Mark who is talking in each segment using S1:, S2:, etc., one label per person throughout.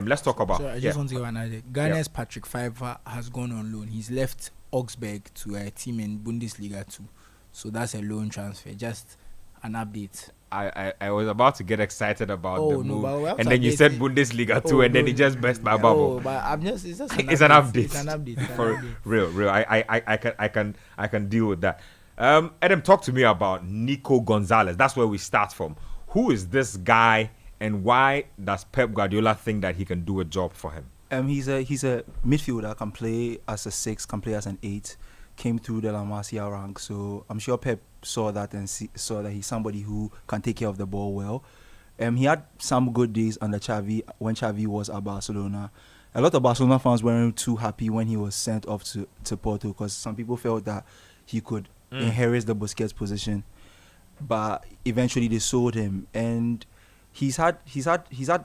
S1: Let's talk about.
S2: So I just want to give an idea. Ghana's Patrick Fiver has gone on loan. He's left Augsburg to a team in Bundesliga too. So that's a loan transfer. Just an update.
S1: I was about to get excited about the move,
S2: but
S1: and then you said Bundesliga too, and then it just burst my bubble.
S2: But I'm just it's just
S1: It's an update.
S2: It's an update.
S1: For real. I can deal with that. Adam, talk to me about Nico Gonzalez. That's where we start from. Who is this guy, and why does Pep Guardiola think that he can do a job for him?
S3: He's a midfielder, can play as a 6, can play as an 8. Came through the La Masia rank, so I'm sure Pep saw that and saw that he's somebody who can take care of the ball well. He had some good days under Xavi when Xavi was at Barcelona. A lot of Barcelona fans weren't too happy when he was sent off to Porto, because some people felt that he could inherit the Busquets position, but eventually they sold him, and he's had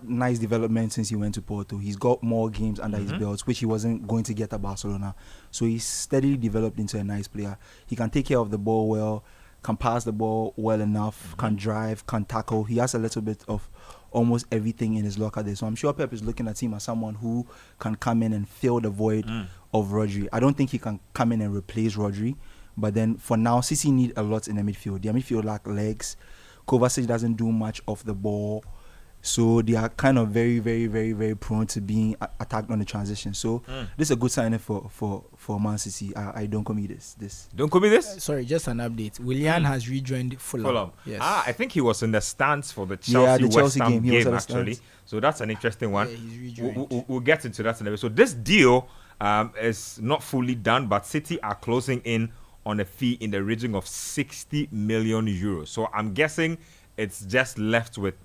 S3: nice development since he went to Porto. He's got more games under his belt, which he wasn't going to get at Barcelona. So he's steadily developed into a nice player. He can take care of the ball well, can pass the ball well enough, can drive, can tackle. He has a little bit of almost everything in his locker there. So I'm sure Pep is looking at him as someone who can come in and fill the void of Rodri. I don't think he can come in and replace Rodri, but then for now, Citi need a lot in the midfield. Their midfield lack legs. Kovacic doesn't do much of the ball, so they are kind of very, very, very, very prone to being attacked on the transition. So this is a good signing for Man City. I don't commit this.
S1: Don't commit this?
S2: Sorry, just an update. Willian has rejoined Fulham. Yes.
S1: I think he was in the stands for the Chelsea Ham game actually. So that's an interesting one.
S2: Yeah, he's rejoined.
S1: We'll get into that in a bit. So this deal is not fully done, but City are closing in on a fee in the region of 60 million euros. So I'm guessing it's just left with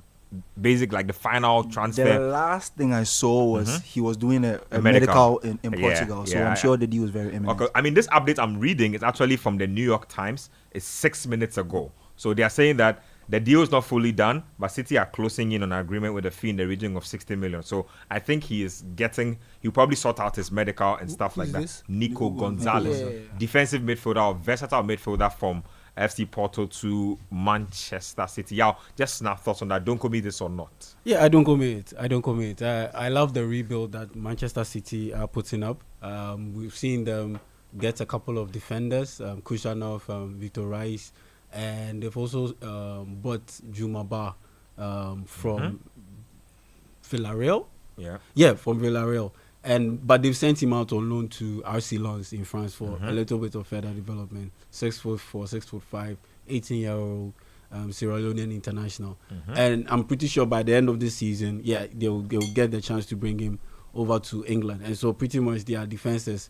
S1: basic, like the final transfer.
S3: The last thing I saw was he was doing a medical in Portugal. So I'm sure the deal was very imminent.
S1: Okay. I mean, this update I'm reading is actually from the New York Times. It's 6 minutes ago. So they are saying that the deal is not fully done, but City are closing in on an agreement with a fee in the region of 60 million. So I think he'll probably sort out his medical and stuff like that. Nico Gonzalez, defensive midfielder or versatile midfielder from FC Porto to Manchester City. Yeah, just snap thoughts on that. Don't commit this or not?
S4: Yeah, I don't commit. I love the rebuild that Manchester City are putting up. We've seen them get a couple of defenders, Kushanov, Victor Rice, and they've also bought Jumaba from Villarreal. Yeah, from Villarreal. But they've sent him out on loan to RC Lens in France for a little bit of further development. 6'4", 6'5", 18-year-old Sierra Leonean international. And I'm pretty sure by the end of this season, they'll get the chance to bring him over to England. And so pretty much their defenses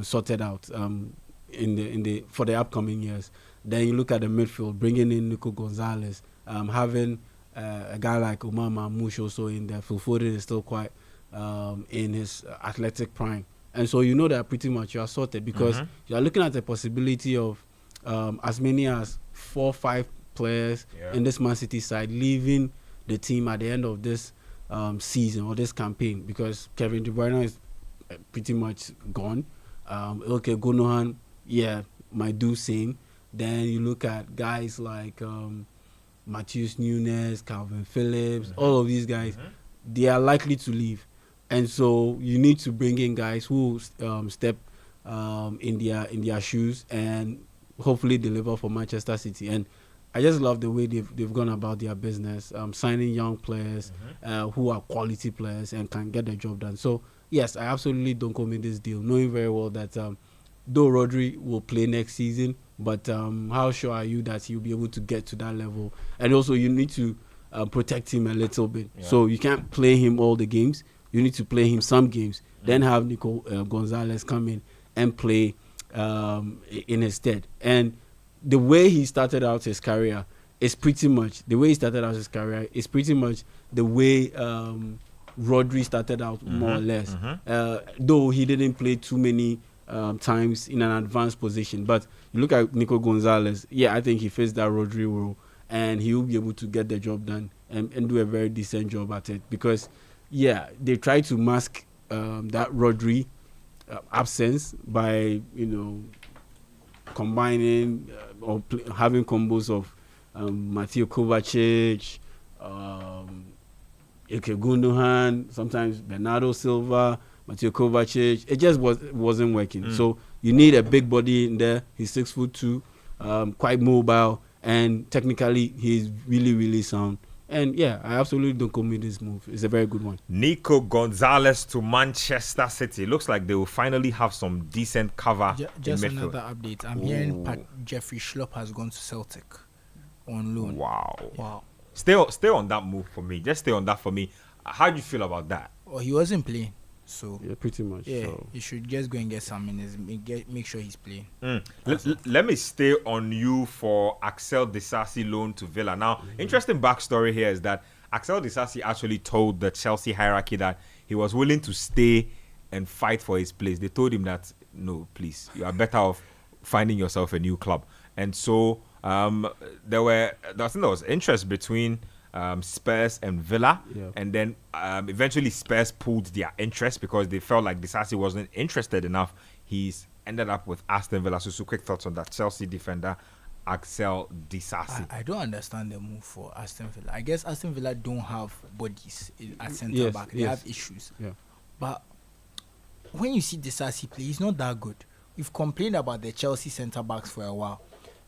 S4: sorted out for the upcoming years. Then you look at the midfield, bringing in Nico Gonzalez, having a guy like Umar Mamouche also in there. Phil Foden is still quite in his athletic prime. And so you know that pretty much you are sorted, because you are looking at the possibility of as many as 4 or 5 players in this Man City side leaving the team at the end of this season or this campaign, because Kevin De Bruyne is pretty much gone. Okay, Gundogan, might do same. Then you look at guys like Matheus Nunes, Calvin Phillips, all of these guys, they are likely to leave. And so you need to bring in guys who step in their shoes and hopefully deliver for Manchester City. And I just love the way they've gone about their business, signing young players who are quality players and can get the job done. So yes, I absolutely don't commit this deal, knowing very well that though Rodri will play next season, but how sure are you that he'll be able to get to that level? And also you need to protect him a little bit. So you can't play him all the games. You need to play him some games, then have Nico Gonzalez come in and play in his stead. And the way he started out his career is pretty much the way Rodri started out, more or less. Though he didn't play too many times in an advanced position. But you look at Nico Gonzalez, I think he fits that Rodri role, and he will be able to get the job done and do a very decent job at it, because they try to mask that Rodri absence by combining or having combos of Mateo Kovacic, Ilkay Gundogan, sometimes Bernardo Silva, Mateo Kovacic. It just wasn't working. So you need a big body in there. He's 6'2", quite mobile, and technically he's really, really sound. And yeah, I absolutely don't commit this move. It's a very good one.
S1: Nico Gonzalez to Manchester City. Looks like they will finally have some decent cover.
S2: Just
S1: in midfield.
S2: another update. I'm hearing Jeffrey Schlupp has gone to Celtic on loan.
S1: Wow. Stay on that move for me. Just stay on that for me. How do you feel about that?
S2: Well, he wasn't playing, so
S4: Yeah, pretty much.
S2: yeah,
S4: So.
S2: he should just go and get some minutes. Make sure he's playing.
S1: Let me stay on you for Axel Disasi loan to Villa. Now, interesting backstory here is that Axel Disasi actually told the Chelsea hierarchy that he was willing to stay and fight for his place. They told him that, no, please, you are better off finding yourself a new club. And so there was interest between Spurs and Villa, and then eventually Spurs pulled their interest because they felt like Disasi wasn't interested enough. He's ended up with Aston Villa. So quick thoughts on that Chelsea defender Axel Disasi.
S2: I don't understand the move for Aston Villa. I guess Aston Villa don't have bodies at centre back. They have issues.
S4: Yeah.
S2: But when you see Disasi play, he's not that good. We've complained about the Chelsea centre backs for a while,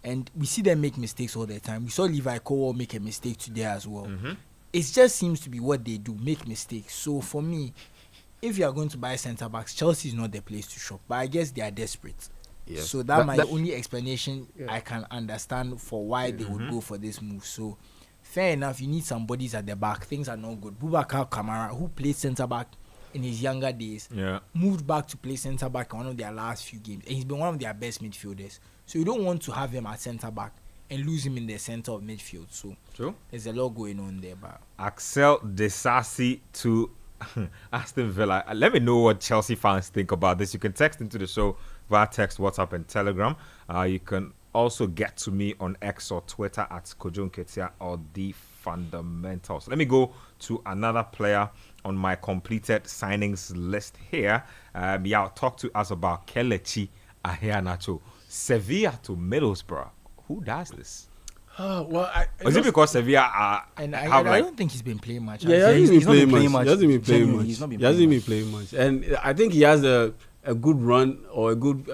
S2: and we see them make mistakes all the time. We saw Levi Colwill make a mistake today as well. It just seems to be what they do, make mistakes. So for me, if you are going to buy centre backs, Chelsea is not the place to shop. But I guess they are desperate.
S4: Yes.
S2: So that's my only explanation I can understand for why they would go for this move. So fair enough, you need some bodies at the back. Things are not good. Boubacar Kamara, who played centre back in his younger days, moved back to play centre back in one of their last few games, and he's been one of their best midfielders. So you don't want to have him at centre back and lose him in the centre of midfield. So there's a lot going on there. But
S1: Axel Disasi to Aston Villa. Let me know what Chelsea fans think about this. You can text into the show via text, WhatsApp, and Telegram. You can also get to me on X or Twitter at Kojo Nketia or The Fundamentals. Let me go to another player on my completed signings list here. Talk to us about Kelechi Iheanacho. Sevilla to Middlesbrough. Who does this? Is it because Sevilla are...
S2: And I don't think he's been playing much.
S4: Yeah,
S3: he's not been playing much.
S4: He hasn't been playing much.
S3: He's not been
S4: He hasn't been playing much. And I think he has a good run or a good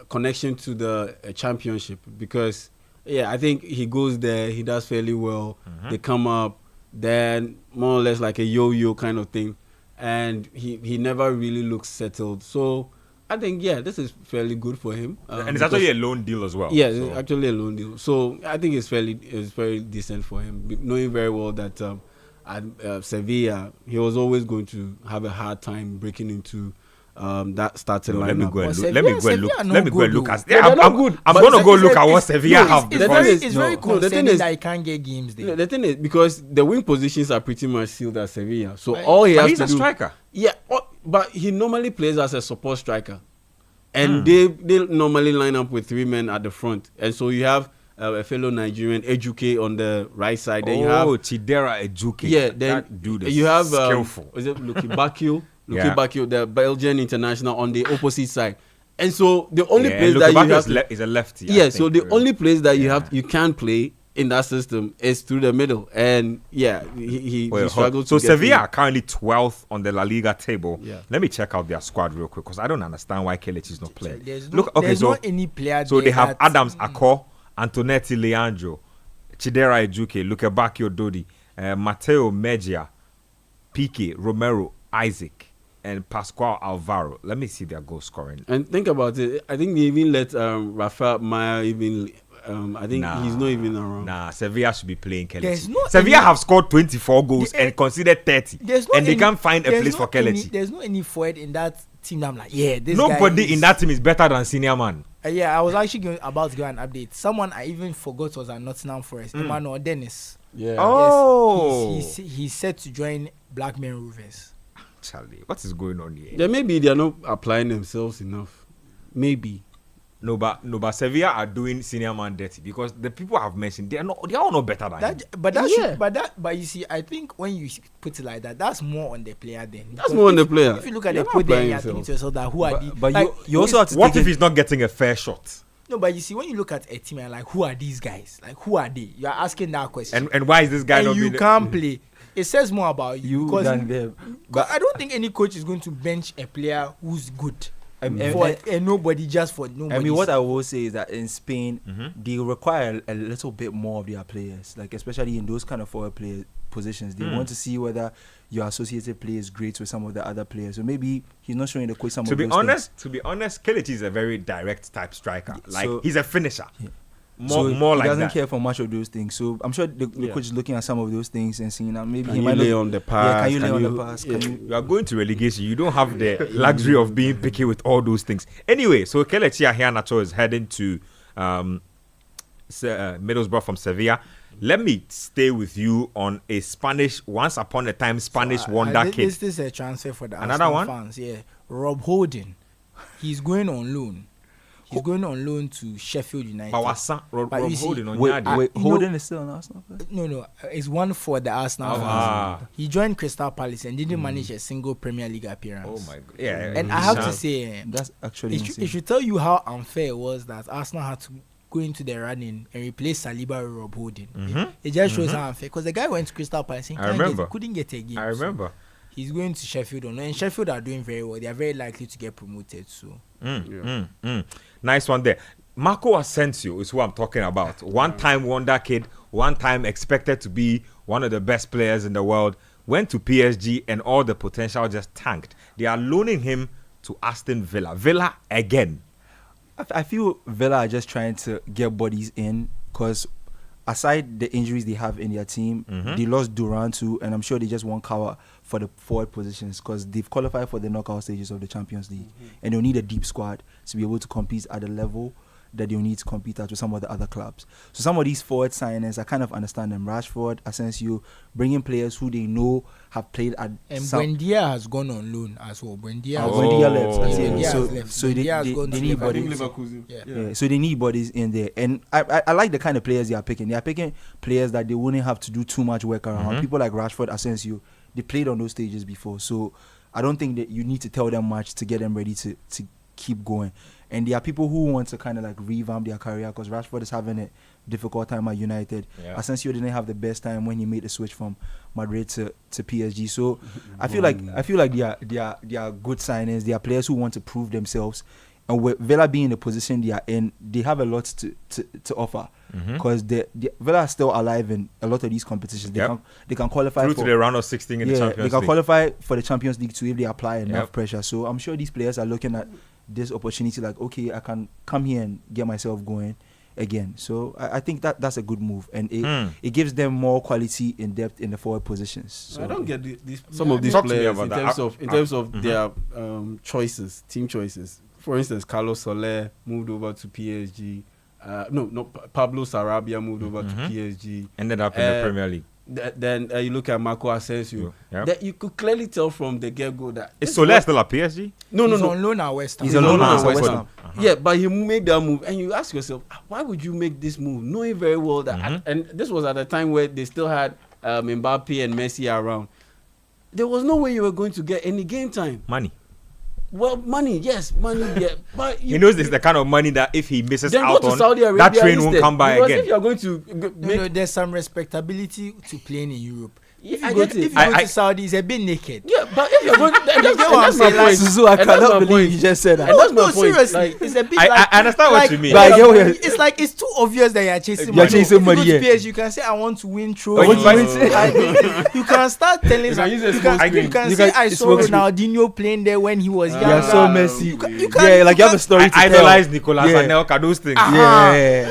S4: connection to the championship because, I think he goes there, he does fairly well. They come up, then more or less like a yo-yo kind of thing. And he never really looks settled. So I think, this is fairly good for him.
S1: And it's actually a loan deal as well.
S4: Yeah, it's actually a loan deal. So I think it's very decent for him, knowing very well that at Sevilla, he was always going to have a hard time breaking into that starting lineup.
S1: Let me go and look.
S2: Let me go and look.
S1: I'm going to go look at what Sevilla have.
S2: It's very concerning that he can't get games there.
S4: The thing is, because the wing positions are pretty much sealed at Sevilla. So all he has to do...
S1: He's a striker.
S4: Yeah, but he normally plays as a support striker. And they normally line up with 3 men at the front. And so you have a fellow Nigerian, Ejuke, on the right side. Then you have
S1: Chidera Ejuke.
S4: Yeah, then
S1: that dude is
S4: you have
S1: skillful.
S4: Is it Luki Bakio? The Belgian international on the opposite side. And so the only place that you have
S1: is a lefty.
S4: So the only place that you can play in that system is through the middle. And he struggled.
S1: So Sevilla are currently 12th on the La Liga table.
S4: Yeah.
S1: Let me check out their squad real quick because I don't understand why Kelechi is not playing.
S2: There's not any player.
S1: So they have Adams Akor, Antonetti Leandro, Chidera Ejuke, Luke Bakio Dodi, Mateo Mejia, Pique, Romero, Isaac, and Pascual Alvaro. Let me see their goal scoring.
S4: And think about it. I think they even let Rafael Maya even... I think he's not even around.
S1: Sevilla should be playing Kelechi. Sevilla have scored 24 goals and conceded 30. They can't find a place for Kelechi.
S2: There's no any forward in that team. I'm like, this
S1: nobody
S2: guy
S1: in that team is better than senior man.
S2: I was actually about to give an update. Someone I even forgot was at Nottingham Forest. Emmanuel Dennis.
S4: Yeah.
S1: Oh.
S2: Yes, he's set to join Blackburn Rovers.
S1: Charlie, what is going on here?
S4: Yeah, maybe they are not applying themselves enough. Maybe.
S1: No, but Sevilla are doing senior man dirty because the people I have mentioned, they are all not better than him.
S2: But you see, I think when you put it like that, that's more on the player then.
S4: That's more on the player.
S2: If you look at the put there, you're thinking to yourself that who are these?
S3: But you also have to
S1: what if he's not getting a fair shot?
S2: No, but you see, when you look at a team and like, who are these guys? Like, who are they? You are asking that question.
S1: And why is this guy not
S2: you can't play. it says more about you because
S3: than them.
S2: But I don't think any coach is going to bench a player who's good. And nobody just for nobody.
S3: I mean, what I will say is that in Spain, they require a little bit more of their players, like especially in those kind of forward player positions. They want to see whether your associated play is great with some of the other players. So maybe he's not showing the quick some of those things.
S1: To be honest, Kelechi is a very direct type striker. Like
S3: So-
S1: he's a finisher.
S3: Yeah.
S1: More
S3: he
S1: like
S3: doesn't
S1: that.
S3: care for much of those things. So I'm sure the coach is looking at some of those things and seeing that maybe
S4: Can
S3: he
S4: you
S3: might
S4: lay
S3: look,
S4: on the pass?
S3: can you lay on the pass?
S4: yeah.
S3: Can you,
S1: You are going to relegation. You don't have the luxury of being picky with all those things. Anyway, so Kelechi Iheanacho is heading to Middlesbrough from Sevilla. Let me stay with you on a once upon a time Spanish wonder kid.
S2: This is a transfer for the
S1: Another
S2: Arsenal
S1: one?
S2: fans. Yeah, Rob Holding. He's going on loan. He's going on loan to Sheffield United.
S1: But what's Rob
S2: But you see-
S1: Holding on
S3: wait,
S1: Yadi?
S2: you know-
S3: Holding is still an Arsenal player?
S2: No, it's one for the Arsenal
S1: Ah.
S2: fans. He joined Crystal Palace and didn't manage a single Premier League appearance.
S1: Oh my god. Yeah.
S2: And I have to
S1: Shan-
S2: say,
S3: That's actually insane.
S2: it should tell you how unfair it was that Arsenal had to go into the running and replace Saliba with Rob Holding. It just shows how unfair. Because the guy went to Crystal Palace and
S1: I remember.
S2: couldn't get a game.
S1: I
S2: so
S1: remember.
S2: he's going to Sheffield, and Sheffield are doing very well. They are very likely to get promoted. So
S1: Nice one there. Marco Asensio is who I'm talking about. One-time wonder kid, one-time expected to be one of the best players in the world. Went to PSG and all the potential just tanked. They are loaning him to Aston Villa. Villa again.
S3: I feel Villa are just trying to get bodies in because aside the injuries they have in their team, they lost Duran too, and I'm sure they just want cover for the forward positions because they've qualified for the knockout stages of the Champions League, and they'll need a deep squad to be able to compete at the level that they'll need to compete at with some of the other clubs. So some of these forward signings, I kind of understand them. Rashford, Asensio, bringing players who they know have played at
S2: and
S3: some...
S2: Buendia has gone on loan as well. Buendia,
S3: Buendia left. That's it.
S2: Buendia has
S3: So,
S2: left.
S3: so
S2: Buendia has gone
S3: they
S2: to
S3: need
S2: Liverpool.
S3: bodies.
S2: Yeah.
S3: Yeah, so they need bodies in there. And I like the kind of players they are picking. They are picking players that they wouldn't have to do too much work around. People like Rashford, Asensio, they played on those stages before. So I don't think that you need to tell them much to get them ready to keep going. And there are people who want to kind of like revamp their career because Rashford is having a difficult time at United.
S1: Yeah.
S3: Asensio didn't have the best time when he made the switch from Madrid to PSG. So I feel like they are good signings. They are players who want to prove themselves. And with Villa being in the position they are in, they have a lot to offer because Villa are still alive in a lot of these competitions. They can qualify
S1: Through
S3: for
S1: to the round of 16 in the Champions
S3: they
S1: League.
S3: can qualify for the Champions League too if they apply enough
S1: Yep.
S3: pressure. So I'm sure these players are looking at this opportunity like, okay, I can come here and get myself going again. So I think that's a good move, and it gives them more quality in depth in the forward positions. So
S4: I don't get some of these
S1: Talk to me
S4: players
S1: about
S4: in terms of their choices, team choices. For instance, Carlos Soler moved over to PSG. Pablo Sarabia moved over to PSG.
S1: Ended up in the Premier League.
S4: Then you look at Marco Asensio.
S1: Yep.
S4: That you could clearly tell from the get-go that
S1: Is Soler still at PSG?
S4: No.
S2: He's on loan at West Ham.
S3: He's on loan
S4: at
S3: at
S4: West
S3: West
S4: Ham.
S3: Ham.
S4: Yeah, but he made that move, and you ask yourself, why would you make this move, knowing very well that? And this was at a time where they still had Mbappe and Messi around. There was no way you were going to get any game time.
S1: Money.
S4: Well, money, yes, money, yeah, but
S1: He knows it's the kind of money that if he misses
S4: then
S1: out
S4: go to
S1: on,
S4: Saudi Arabia
S1: that train won't
S4: instead.
S1: come by
S4: Because
S1: again.
S4: if you are going to
S2: No, there's some respectability to playing in Europe. If
S4: I
S2: you go
S4: get
S2: to,
S4: it.
S2: if you go to Saudi, it's a bit naked.
S4: Yeah, but if you're going, and
S2: get what I'm
S4: that's my
S2: saying, like,
S4: point.
S3: Suzu, I
S4: And that's
S3: cannot
S4: my
S3: believe
S4: point.
S3: you just said that.
S4: And that's my point.
S2: Seriously,
S4: Like,
S2: it's a bit.
S1: I understand what you mean.
S3: But I get what you're-
S2: It's like it's too obvious that you're chasing
S3: You're
S2: money.
S3: chasing
S2: If
S3: money,
S2: you go to
S3: yeah.
S2: PSG, you can say I want to win
S3: But
S2: trophies.
S3: you
S2: You can start telling.
S4: You can use a
S2: You
S4: smoke
S2: can,
S4: screen.
S2: you can
S3: You
S2: say
S3: can-
S2: I
S3: it's
S2: saw
S3: smoke screen.
S2: Ronaldinho playing there when he was
S3: You
S2: young.
S3: are so messy.
S2: You can-
S3: Yeah, like you have a story to
S1: I
S3: tell.
S1: idolize Nicolas
S3: Yeah.
S1: Anelka, those things.
S3: Yeah.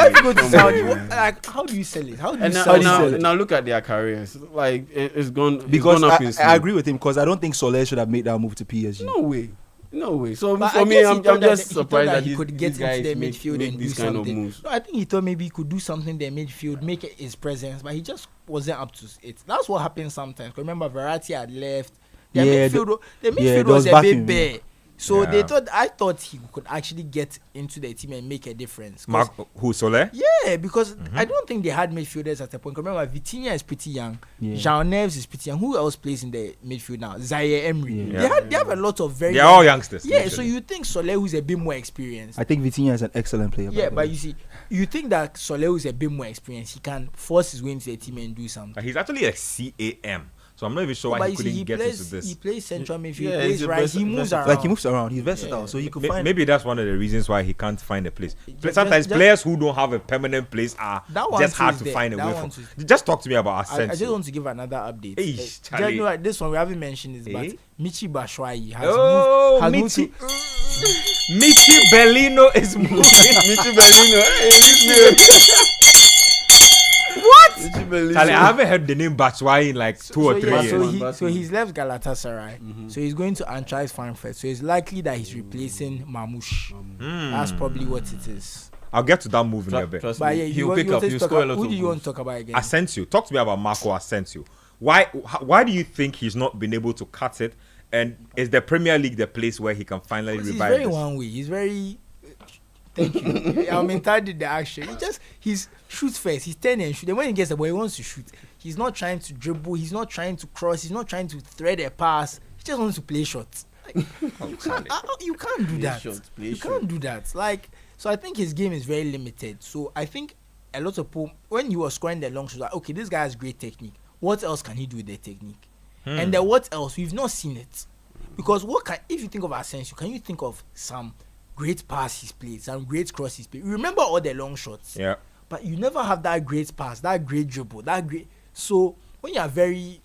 S2: If you go to Saudi, like how do you sell it? How do you
S4: And
S2: sell
S3: now-
S2: it?
S4: now look at their careers. Like it's gone.
S3: Because
S4: it's gone up in smoke.
S3: I agree with him because I don't think Soler should have made that move to PSG.
S4: No way. So
S2: But
S4: for
S2: I
S4: me,
S2: guess he
S4: I'm
S2: thought
S4: just
S2: he thought
S4: surprised that
S2: he could get
S4: these guys
S2: into the
S4: make
S2: midfield and do
S4: these kind of
S2: something.
S4: moves.
S2: No, I think he thought maybe he could do something in the midfield, make it his presence, but he just wasn't up to it. That's what happens sometimes. 'Cause remember, Verratti had left. The
S3: Yeah,
S2: midfield
S3: the
S2: was a
S3: back
S2: bit
S3: in-
S2: bare. So
S1: Yeah.
S2: I thought he could actually get into the team and make a difference. 'Cause-
S1: Who, Soler?
S2: Yeah, because I don't think they had midfielders at the point. Remember, Vitinha is pretty young.
S3: Yeah.
S2: Joao Neves is pretty young. Who else plays in the midfield now? Zaire Emery.
S3: Yeah.
S2: They have a lot of very.
S1: They're all youngsters.
S2: Yeah,
S1: literally.
S2: so you think Soler, who's a bit more experienced.
S3: I think Vitinha is an excellent player.
S2: Yeah,
S3: by the
S2: but
S3: way.
S2: you see, you think that Soler, who's a bit more experienced, he can force his way into the team and do something.
S1: He's actually a CAM. So I'm not even sure why
S2: But
S1: he
S2: you see,
S1: couldn't
S2: he
S1: get
S2: plays.
S1: into this.
S2: He plays central midfield.
S4: Yeah,
S2: He plays
S4: he's a
S2: right. He moves around.
S3: Like he moves around, he's versatile, so you could find.
S1: Maybe that's one of the reasons why he can't find a place.
S2: Just-
S1: Sometimes
S2: just-
S1: players who don't have a permanent place are
S2: That one
S1: just
S2: too
S1: hard
S2: is
S1: to
S2: there.
S1: find a
S2: That
S1: way
S2: one
S1: from.
S2: too
S1: Just talk to me about
S2: I just
S1: Asensio.
S2: want to give another update.
S1: Hey,
S2: Just
S1: Charlie.
S2: know that this one we haven't mentioned is, but
S1: Eh?
S2: Michi Batshuayi has
S1: Oh,
S2: moved
S1: Michi.
S2: to.
S1: Michi Bellino is moving.
S4: Michi Bellino. Hey, Michi Bellino.
S1: Charlie, I haven't heard the name Batshuayi in like 2 or 3
S2: yeah,
S1: years.
S2: so he's left Galatasaray. So he's going to Eintracht Frankfurt. So it's likely that he's replacing Mamouche. That's probably what it is.
S1: I'll get to that move in a bit.
S4: Trust
S2: But
S4: me,
S2: yeah,
S4: he'll pick up. He'll score a lot
S2: Who
S4: of
S2: do you want
S4: goals.
S2: to talk about again?
S1: Asensio. Talk to me about Marco Asensio. Why do you think he's not been able to cut it? And is the Premier League the place where he can finally
S2: He's
S1: revive
S2: very
S1: this?
S2: one way. He's very. Thank you. I'm entitled the action. He's shoots first. He's 10 and shoot. And when he gets the ball, he wants to shoot. He's not trying to dribble. He's not trying to cross. He's not trying to thread a pass. He just wants to play shots. Like, you can't do that. You can't do that. Like, so I think his game is very limited. So I think a lot of people, when he was scoring the long shots, like, okay, this guy has great technique. What else can he do with the technique? And then what else? We've not seen it. Because if you think of Asensio, can you think of some great pass he's played, some great cross he's played? You remember all the long shots.
S1: Yeah.
S2: But you never have that great pass, that great dribble, that great. So when you are very,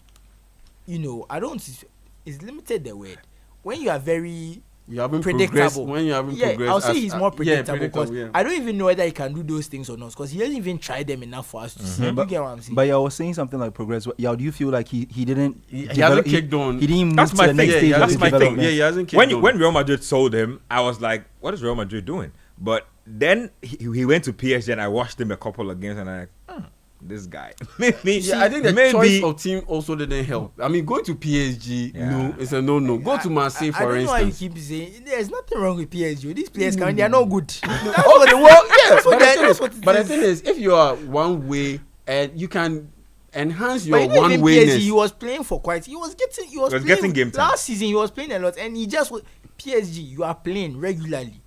S2: it's limited the word. When you are very
S4: You haven't
S2: predictable.
S4: progressed. When you haven't progressed,
S2: I'll say he's more predictable because
S4: yeah.
S2: I don't even know whether he can do those things or not because he hasn't even tried them enough for us to see. You get what I'm saying?
S3: But I was saying something like progress. Yeah, do you feel like he didn't?
S4: He hasn't kicked on.
S3: He didn't move
S1: That's
S3: to
S1: my
S3: the
S1: thing.
S3: next
S1: Yeah,
S3: stage
S1: yeah,
S3: of
S1: that's
S3: his
S1: my thing.
S3: development.
S4: Yeah, he hasn't kicked on.
S1: When Real Madrid sold him, I was like, what is Real Madrid doing? But then he went to PSG and I watched him a couple of games and I'm like, this guy. Maybe.
S4: Yeah, I think the choice of team also didn't help. I mean, going to PSG, no, it's a no. Go to Marseille,
S2: I
S4: for
S2: don't know why you
S4: instance.
S2: keep saying there's nothing wrong with PSG. These players they are not good.
S4: Okay, well, yeah,
S2: that's what it
S4: but the
S2: is.
S4: thing is, if you are one way and you can enhance
S2: But
S4: your
S2: you know,
S4: one
S2: even
S4: wayness.
S2: PSG, he was playing for quite. He was playing
S1: getting game time.
S2: last season. He was playing a lot, and he just PSG. You are playing regularly.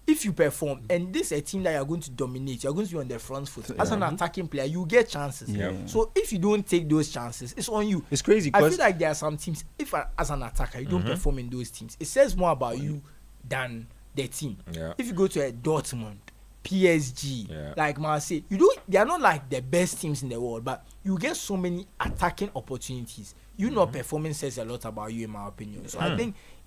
S2: If you perform, and this is a team that you are going to dominate, you are going to be on the front foot. As an attacking player, you get chances.
S3: Yeah.
S2: So if you don't take those chances, it's on you.
S3: It's crazy
S2: I
S3: because
S2: feel like there are some teams. If as an attacker you don't perform in those teams, it says more about you than the team.
S1: Yeah.
S2: If you go to a Dortmund, PSG,
S1: Yeah.
S2: like Marseille, they are not like the best teams in the world, but you get so many attacking opportunities. You not performing says a lot about you, in my opinion. So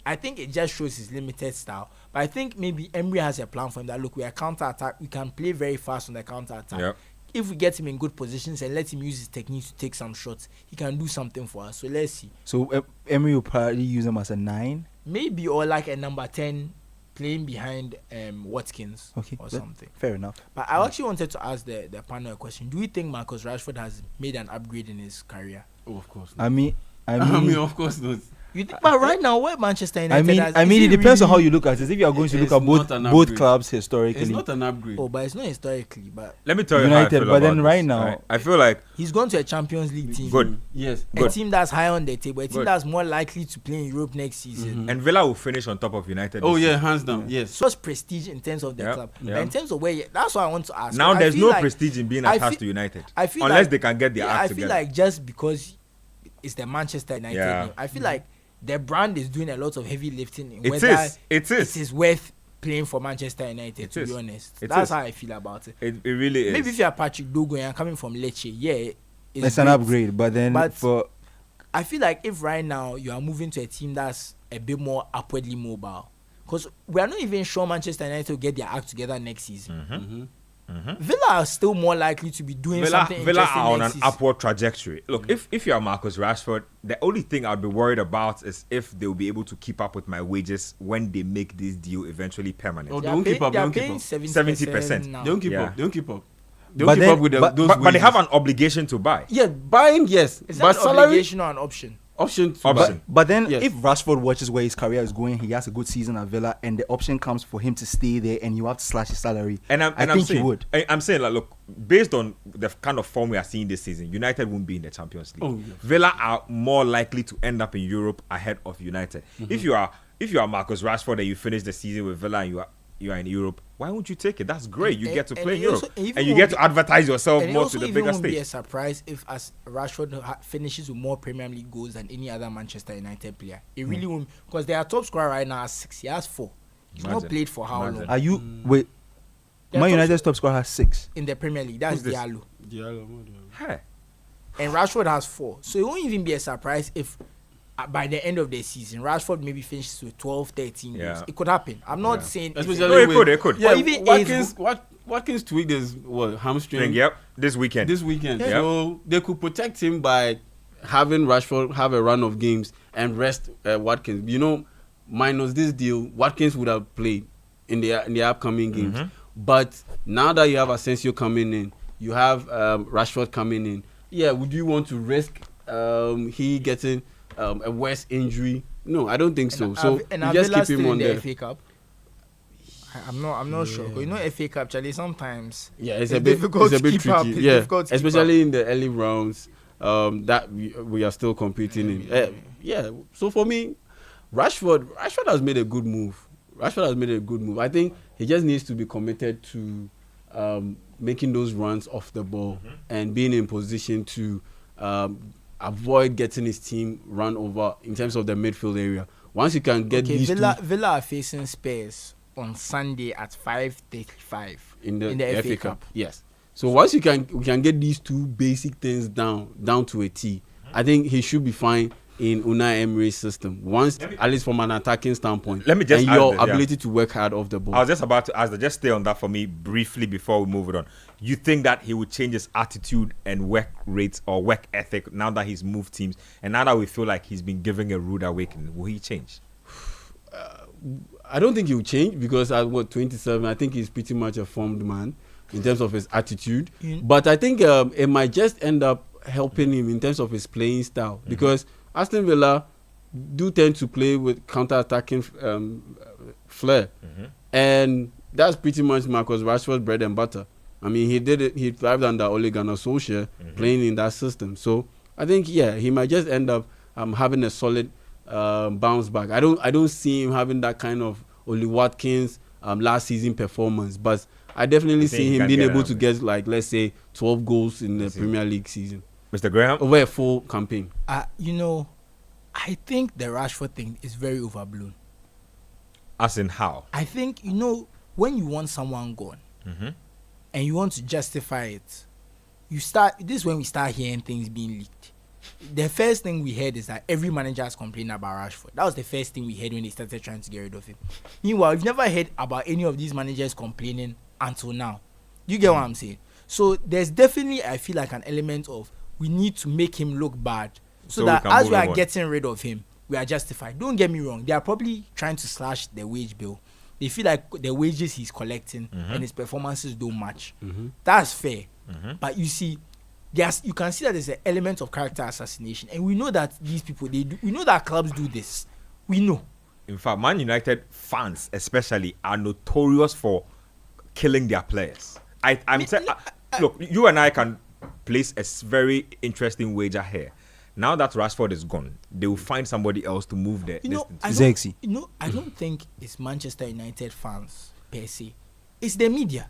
S2: I think it just shows his limited style. But I think maybe Emery has a plan for him that look, we are counter attack. We can play very fast on the counter attack.
S1: Yep.
S2: If we get him in good positions and let him use his technique to take some shots, he can do something for us. So let's see.
S3: so Emery will probably use him as a 9.
S2: Maybe or like a number 10 playing behind Watkins
S3: Okay,
S2: or
S3: that-
S2: something.
S3: Fair enough.
S2: But I actually wanted to ask the panel a question. Do you think Marcus Rashford has made an upgrade in his career?
S4: Oh, of course.
S3: I mean,
S4: Of course not.
S2: You think, but right now, where Manchester United
S3: I mean, it depends on how
S2: really-
S3: you look at it. If you are going to look
S4: It's
S3: at
S4: not an
S3: both
S4: upgrade.
S3: clubs
S4: It's
S3: historically,
S4: not an upgrade.
S2: Oh, but it's not historically. But
S1: Let me tell you how I
S3: United,
S1: feel
S3: but then
S1: about
S3: right
S1: this,
S3: now-
S1: alright? I feel like
S2: he's gone to a Champions League team.
S1: good.
S4: Yes.
S2: A
S1: Good.
S2: team that's high on the table. A team
S1: Good.
S2: that's more likely to play in Europe next season.
S1: And Villa will finish on top of United.
S4: Oh
S1: this
S4: yeah,
S1: season.
S4: hands down. Yes.
S2: So much prestige in terms of the
S1: Yep,
S2: club.
S1: yep.
S2: But in terms of that's what I want to ask.
S1: Now
S2: I
S1: there's
S2: feel
S1: no
S2: like-
S1: prestige in being
S2: I
S1: attached
S2: feel-
S1: to United.
S2: I feel
S1: unless
S2: like-
S1: they can get their act
S2: I
S1: together.
S2: feel like just because it's the Manchester United
S1: Yeah.
S2: name, I feel like the brand is doing a lot of heavy lifting in
S1: It
S2: whether
S1: is. It is.
S2: it is worth playing for Manchester United,
S1: It
S2: to
S1: is.
S2: be honest.
S1: It
S2: That's
S1: is.
S2: how I feel about it.
S1: It really is.
S2: Maybe if you are Patrick Dogo and you're coming from Lecce,
S3: it's an
S2: great.
S3: upgrade. But then
S2: But-
S3: for
S2: I feel like if right now you are moving to a team that's a bit more upwardly mobile, because we are not even sure Manchester United will get their act together next season. Villa are still more likely to be doing something
S1: Villa
S2: interesting
S1: are on
S2: next
S1: an
S2: season.
S1: upward trajectory. Look, if you are Marcus Rashford, the only thing I'd be worried about is if they will be able to keep up with my wages when they make this deal eventually permanent.
S4: Oh,
S2: They are
S4: don't keep up.
S2: they are
S4: Don't keep
S2: paying
S4: up.
S1: 70%.
S2: now.
S4: Don't keep
S1: Yeah.
S4: up. Don't keep up.
S3: But
S4: Don't keep
S3: then-
S4: up with
S3: but-
S4: those
S1: But they
S4: wages.
S1: have an obligation to buy.
S4: Yeah, buying, yes.
S2: Is
S4: But
S2: that an
S4: salary,
S2: obligation or an option?
S4: Option.
S3: But then
S4: Yes.
S3: if Rashford watches where his career is going, he has a good season at Villa, and the option comes for him to stay there, and you have to slash his salary. I think
S1: saying,
S3: he would.
S1: I'm saying, like, look, based on the kind of form we are seeing this season, United won't be in the Champions League.
S4: Oh, yeah.
S1: Villa are more likely to end up in Europe ahead of United. If you are Marcus Rashford and you finish the season with Villa and you are in Europe, why won't you take it? That's great. You get to play in Europe, and you get to advertise yourself more to the bigger
S2: stage. It won't be
S1: stage.
S2: a surprise if as Rashford finishes with more Premier League goals than any other Manchester United player. It really won't, because their top scorer right now has 6. He has 4. He's not
S1: Imagine.
S2: played for how
S1: Imagine.
S2: long?
S3: Are you wait?
S2: Their
S3: Man
S2: top
S3: United's top scorer has 6.
S2: in the Premier League. That's
S1: Who's this?
S2: Diallo.
S1: Hey.
S2: And Rashford has 4. So it won't even be a surprise if by the end of the season, Rashford maybe finishes with 12, 13
S1: Yeah.
S2: goals. It could happen. I'm not
S1: Yeah.
S2: saying
S4: Especially
S1: No, it could.
S4: Yeah,
S2: Or even
S4: Watkins tweaked his hamstring.
S1: Yep. This weekend.
S4: This weekend.
S1: Yeah.
S4: So they could protect him by having Rashford have a run of games and rest Watkins. You know, minus this deal, Watkins would have played in the upcoming games. But now that you have Asensio coming in, you have Rashford coming in. Yeah, would you want to risk he getting a worse injury? No, I don't think so. So you just keep him on there.
S2: FA Cup. I'm not sure. 'Cause you know FA Cup, Charlie. Sometimes
S4: Yeah, it's a bit
S2: difficult to keep
S4: tricky.
S2: up. It's
S4: Yeah,
S2: difficult to keep
S4: especially in the early rounds that we are still competing in. Yeah, so for me, Rashford has made a good move. I think he just needs to be committed to making those runs off the ball and being in position to avoid getting his team run over in terms of the midfield area. Once you can get these
S2: Villa are facing Spurs on Sunday at 5:35
S4: in the
S2: FA Cup.
S4: Yes. So once we can get these two basic things down to a T, I think he should be fine in Unai Emery's system. At least from an attacking standpoint.
S1: Let me just
S4: and
S1: add
S4: your
S1: this, yeah.
S4: ability to work hard off the ball.
S1: I was just about to ask that. Just stay on that for me briefly before we move it on. You think that he would change his attitude and work rates or work ethic now that he's moved teams, and now that we feel like he's been given a rude awakening? Will he change?
S4: I don't think he will change because at 27, I think he's pretty much a formed man in terms of his attitude. But I think it might just end up helping him in terms of his playing style because Aston Villa do tend to play with counter-attacking flair. And that's pretty much Marcus Rashford's bread and butter. I mean, he did it. He thrived under Ole Gunnar Solskjaer playing in that system. So I think, he might just end up having a solid bounce back. I don't see him having that kind of Oli Watkins last season performance, but I definitely see him being able to get, like, let's say 12 goals in the Premier League season.
S1: Mr. Graham?
S4: Over a full campaign.
S2: I think the Rashford thing is very overblown.
S1: As in how?
S2: I think, when you want someone gone and you want to justify it, this is when we start hearing things being leaked. The first thing we heard is that every manager has complained about Rashford. That was the first thing we heard when they started trying to get rid of him. Meanwhile, we've never heard about any of these managers complaining until now. You get what I'm saying? So there's definitely, I feel like, an element of we need to make him look bad so that as we are getting rid of him, we are justified. Don't get me wrong. They are probably trying to slash the wage bill. They feel like the wages he's collecting and his performances don't match. That's fair. But you see, you can see that there's an element of character assassination. And we know that these people, we know that clubs do this. We know.
S1: In fact, Man United fans especially are notorious for killing their players. Look, you and I can place a very interesting wager here. Now that Rashford is gone, they will find somebody else to move there.
S2: I don't think it's Manchester United fans per se. It's the media.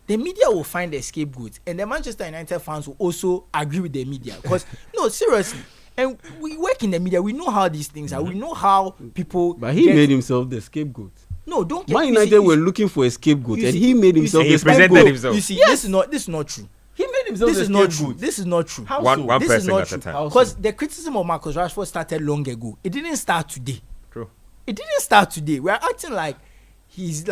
S2: The media will find a scapegoat, and the Manchester United fans will also agree with the media. Because seriously, and we work in the media. We know how these things are. We know how people.
S4: But he made himself the scapegoat.
S2: No, don't get.
S4: Man United were looking for a scapegoat, and he made himself the scapegoat.
S1: He presented himself.
S2: You see, this is not true.
S4: He made himself
S2: This is not true. This is not true.
S4: How
S1: One
S4: so?
S2: This
S1: person
S2: is not
S1: at a
S2: true.
S1: time.
S2: Because the criticism of Marcus Rashford started long ago. It didn't start today.
S1: True.
S2: It didn't start today. We're acting like he's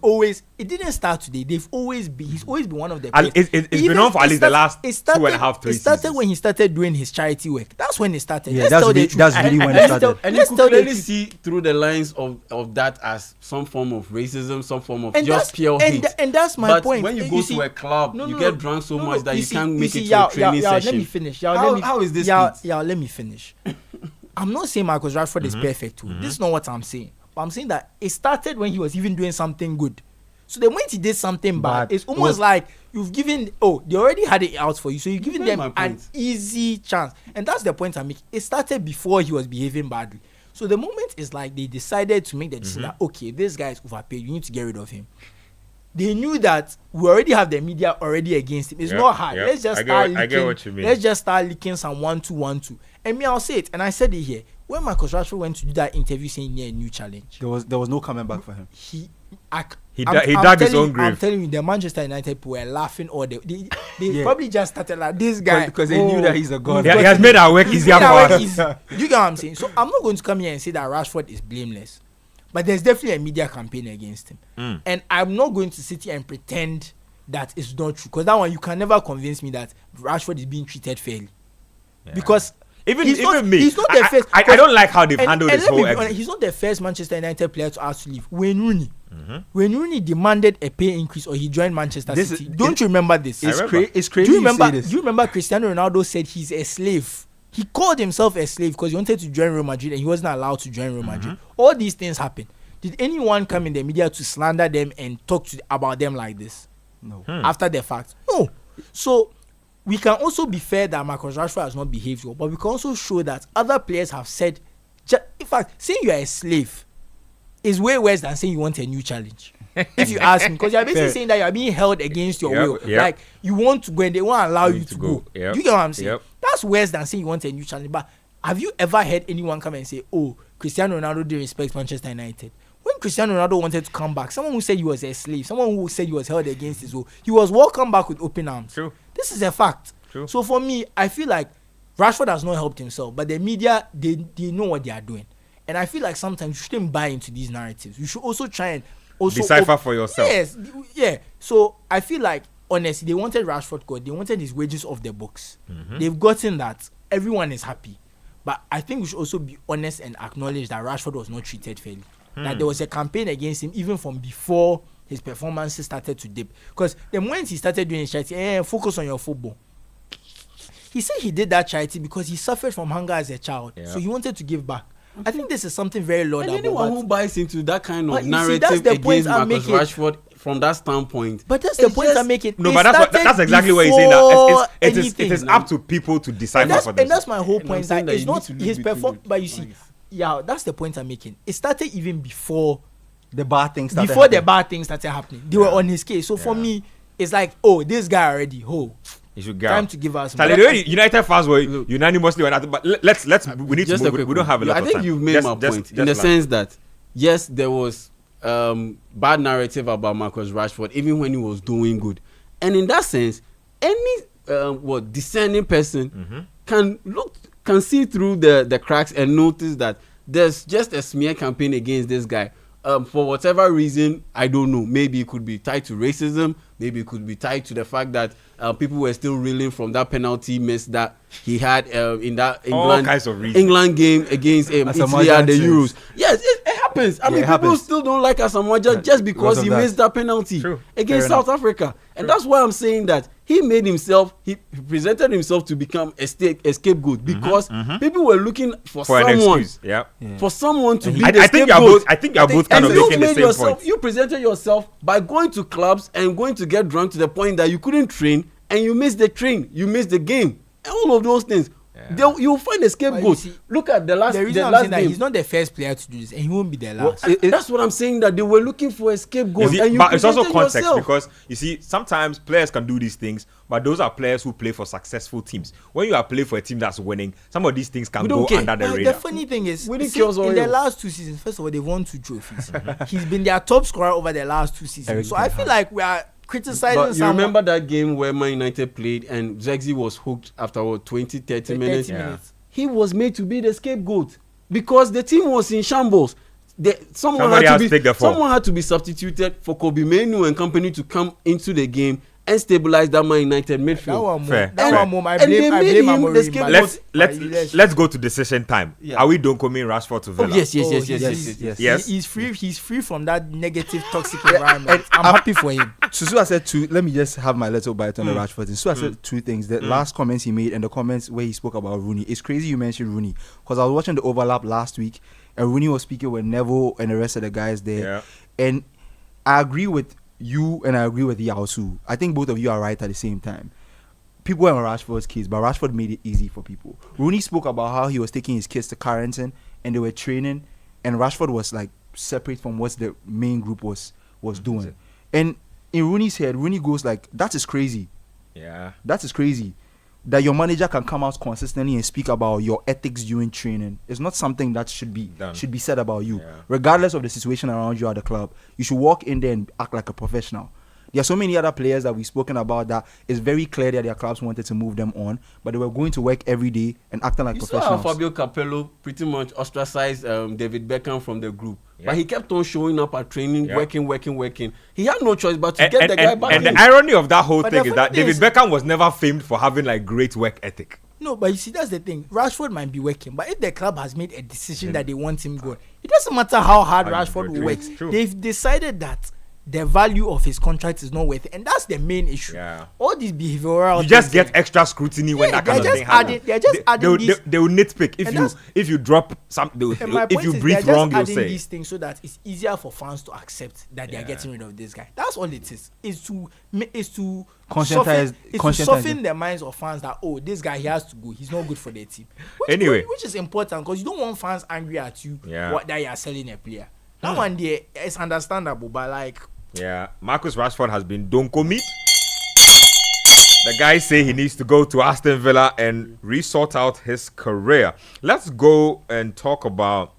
S2: always. It didn't start today. He's always been one of the.
S1: It's been on for at least the last 2.5, 3
S2: It started
S1: seasons.
S2: when he started doing his charity work. That's when it started.
S3: Yeah,
S2: Let's
S3: that's
S2: tell the
S3: really-
S2: truth.
S3: that's really when it started.
S4: And
S2: Let's
S4: you
S2: tell
S4: could
S2: the
S4: clearly
S2: truth.
S4: see through the lines of that as some form of racism, some form of
S2: And
S4: just pure hate.
S2: and that's my
S4: but
S2: point.
S4: when you
S2: And
S4: go
S2: see-
S4: to a club,
S2: No,
S4: you
S2: no,
S4: get
S2: no.
S4: drunk so
S2: No,
S4: much that you
S2: see-
S4: can't make it to
S2: yeah,
S4: a training
S2: yeah,
S4: session.
S2: Let me finish.
S4: How is this
S2: Yeah,
S4: it?
S2: yeah, let me finish. I'm not saying Marcus Rashford is perfect too. This is not what I'm saying. But I'm saying that it started when he was even doing something good. So the moment he did something bad, it's almost like you've given, they already had it out for you. So you're giving them an easy chance. And that's the point I'm making. It started before he was behaving badly. So the moment is like they decided to make the decision that, okay, this guy is overpaid. You need to get rid of him. They knew that we already have the media already against him. It's not hard. Let's just start leaking. I get what you mean. Let's just start leaking some 1-2-1-2. And me, I'll say it. And I said it here. When Marcus Rashford went to do that interview saying he needed a new challenge,
S3: there was no coming back for him.
S1: He dug his own grave.
S2: I'm telling you, the Manchester United people were laughing all day. They probably just started like this guy
S3: because they knew that he's a god.
S1: He has made our work easier for us.
S2: You get what I'm saying? So I'm not going to come here and say that Rashford is blameless, but there's definitely a media campaign against him, and I'm not going to sit here and pretend that it's not true, because that one you can never convince me that Rashford is being treated fairly, because. Even me, he's not the first.
S1: I don't like how they've handled this whole exit.
S2: He's not the first Manchester United player to ask to leave. When Rooney demanded a pay increase or he joined Manchester City, don't you remember this?
S3: It's crazy.
S2: Do you remember Cristiano Ronaldo said he's a slave? He called himself a slave because he wanted to join Real Madrid and he wasn't allowed to join Real Madrid. All these things happen. Did anyone come in the media to slander them and talk about them like this?
S3: No.
S2: After the fact, no. So we can also be fair that Marcus Rashford has not behaved well, but we can also show that other players have said, in fact, saying you are a slave is way worse than saying you want a new challenge. If you ask me, because you are basically saying that you are being held against your will. Like you want to go and they won't allow you to go. You get what I'm saying? That's worse than saying you want a new challenge. But have you ever heard anyone come and say, "Oh, Cristiano Ronaldo didn't respect Manchester United"? When Cristiano Ronaldo wanted to come back, someone who said he was a slave, someone who said he was held against his will, he was welcomed back with open arms.
S1: True.
S2: This is a fact.
S1: True.
S2: So for me, I feel like Rashford has not helped himself, but the media, they know what they are doing. And I feel like sometimes you shouldn't buy into these narratives. You should also try and also
S1: decipher for yourself.
S2: Yes, yeah. So I feel like, honestly, they wanted Rashford gone. They wanted his wages off the books. They've gotten that. Everyone is happy. But I think we should also be honest and acknowledge that Rashford was not treated fairly. That there was a campaign against him even from before his performances started to dip. Because the moment he started doing his charity, focus on your football. He said he did that charity because he suffered from hunger as a child. So he wanted to give back. I think this is something very laudable.
S4: And anyone who buys into that kind of narrative against Marcus Rashford from that standpoint.
S2: But that's the point I'm making.
S1: No, but that's exactly what he's saying. That it is up to people to decipher for themselves.
S2: And that's my whole point. That it's not his performance. But you see, that's the point I'm making. It started even before
S3: the bad things started
S2: happening. The bad things started happening. They were on his case. So for me, it's like, this guy already,
S1: he should get
S2: time to give us.
S1: United fans were unanimously on that, but let's we need to move. We don't have a lot of time.
S4: I think you've made my point in the sense that yes, there was bad narrative about Marcus Rashford even when he was doing good, and in that sense, any discerning person can see through the cracks and notice that there's just a smear campaign against this guy. For whatever reason, I don't know. Maybe it could be tied to racism. Maybe it could be tied to the fact that people were still reeling from that penalty miss that he had in that England game against Italy at the Euros. Yes, it happens. I mean, people still don't like Asamoah just because he missed that penalty against South Africa. And that's why I'm saying that he presented himself to become a scapegoat because people were looking for someone. For someone to be the scapegoat.
S1: I think you're both kind of making the same point.
S2: You presented yourself by going to clubs and going to get drunk to the point that you couldn't train and you missed the train, you missed the game, and all of those things. You'll find a scapegoat. Look at the last game. He's not the first player to do this, and he won't be the last. That's what I'm saying. That they were looking for a scapegoat,
S1: but it's also context because you see, sometimes players can do these things, but those are players who play for successful teams. When you are playing for a team that's winning, some of these things can go under the radar.
S2: The funny thing is, in the last 2 seasons, first of all, they've won 2 trophies. He's been their top scorer over the last 2 seasons. So I feel like we are criticizing. But
S4: you remember that game where Man United played and Zexi was hooked after 20-30 minutes?
S2: Yeah.
S4: He was made to be the scapegoat because the team was in shambles.
S1: Somebody has to take the fall.
S4: Someone had to be substituted for Kobe Manu and company to come into the game and stabilize that Man United midfield.
S1: Let's go to decision time. Yeah. Are we Donkomi Rashford to Villa?
S2: Yes. He's free from that negative toxic environment. I'm happy for him.
S3: So I said two. Let me just have my little bite on the Rashford. So I said two things. The last comments he made and the comments where he spoke about Rooney. It's crazy you mentioned Rooney because I was watching the overlap last week and Rooney was speaking with Neville and the rest of the guys there.
S1: Yeah.
S3: And I agree with you and I agree with Yao too. I think both of you are right at the same time. People were on Rashford's case, but Rashford made it easy for people. Rooney spoke about how he was taking his kids to Carrington and they were training, and Rashford was like separate from what the main group was doing. And in Rooney's head, Rooney goes like, "That is crazy.
S1: Yeah,
S3: that is crazy. That your manager can come out consistently and speak about your ethics during training. It's not something that should be said about you, regardless of the situation around you at the club. You should walk in there and act like a professional." There are so many other players that we've spoken about that it's very clear that their clubs wanted to move them on, but they were going to work every day and acting like professionals.
S4: Saw Fabio Capello pretty much ostracized David Beckham from the group. Yeah. But he kept on showing up at training, working. He had no choice but to get the guy back.
S1: And the irony of that whole thing is that David Beckham was never famed for having like great work ethic.
S2: No, but you see, that's the thing. Rashford might be working, but if the club has made a decision that they want him going, it doesn't matter how hard Rashford works. They've decided that the value of his contract is not worth it, and that's the main issue.
S1: Yeah.
S2: All these behavioral,
S1: you just get extra scrutiny when that kind of thing happens.
S2: They're just adding these.
S1: They will nitpick if you drop some. If you breathe wrong, they'll say
S2: these things so that it's easier for fans to accept that they are getting rid of this guy. That's all it is. Is to soften the minds of fans that this guy, he has to go. He's not good for their team. Which is important because you don't want fans angry at you that you are selling a player. That one there is understandable, but like.
S1: Yeah, Marcus Rashford has been Donkomi. The guys say he needs to go to Aston Villa and resort out his career. Let's go and talk about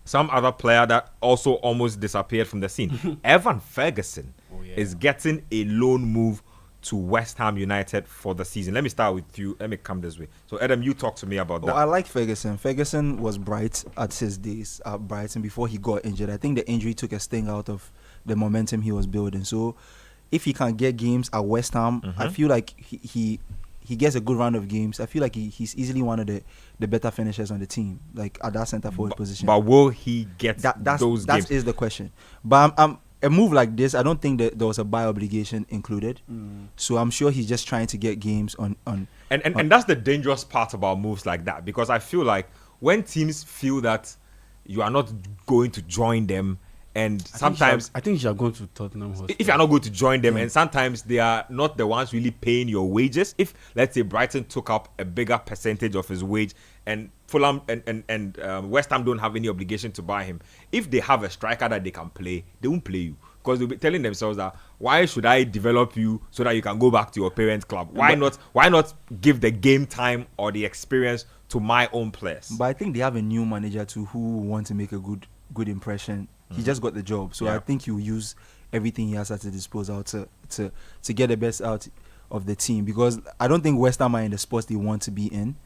S1: some other player that also almost disappeared from the scene. Evan Ferguson is getting a loan move to West Ham United for the season. Let me start with you. Let me come this way. So, Adam, you talk to me about that.
S3: I like Ferguson. Ferguson was bright at his days at Brighton before he got injured. I think the injury took a sting out of the momentum he was building. So, if he can get games at West Ham, I feel like he gets a good round of games. I feel like he's easily one of the better finishers on the team, like at that centre forward position.
S1: But will he get those games? That
S3: is the question. But a move like this, I don't think that there was a buy obligation included. So I'm sure he's just trying to get games on.
S1: And that's the dangerous part about moves like that, because I feel like when teams feel that you are not going to join them, and sometimes
S4: I think you are going to Tottenham.
S1: If you are not going to join them, and sometimes they are not the ones really paying your wages. If, let's say, Brighton took up a bigger percentage of his wage, and Fulham and West Ham don't have any obligation to buy him, if they have a striker that they can play, they won't play you, because they'll be telling themselves that, why should I develop you so that you can go back to your parents' club? Why not give the game time or the experience to my own players?
S3: But I think they have a new manager too who wants to make a good impression. He just got the job, so I think he will use everything he has at his disposal to get the best out of the team, because I don't think West Ham are in the spots they want to be in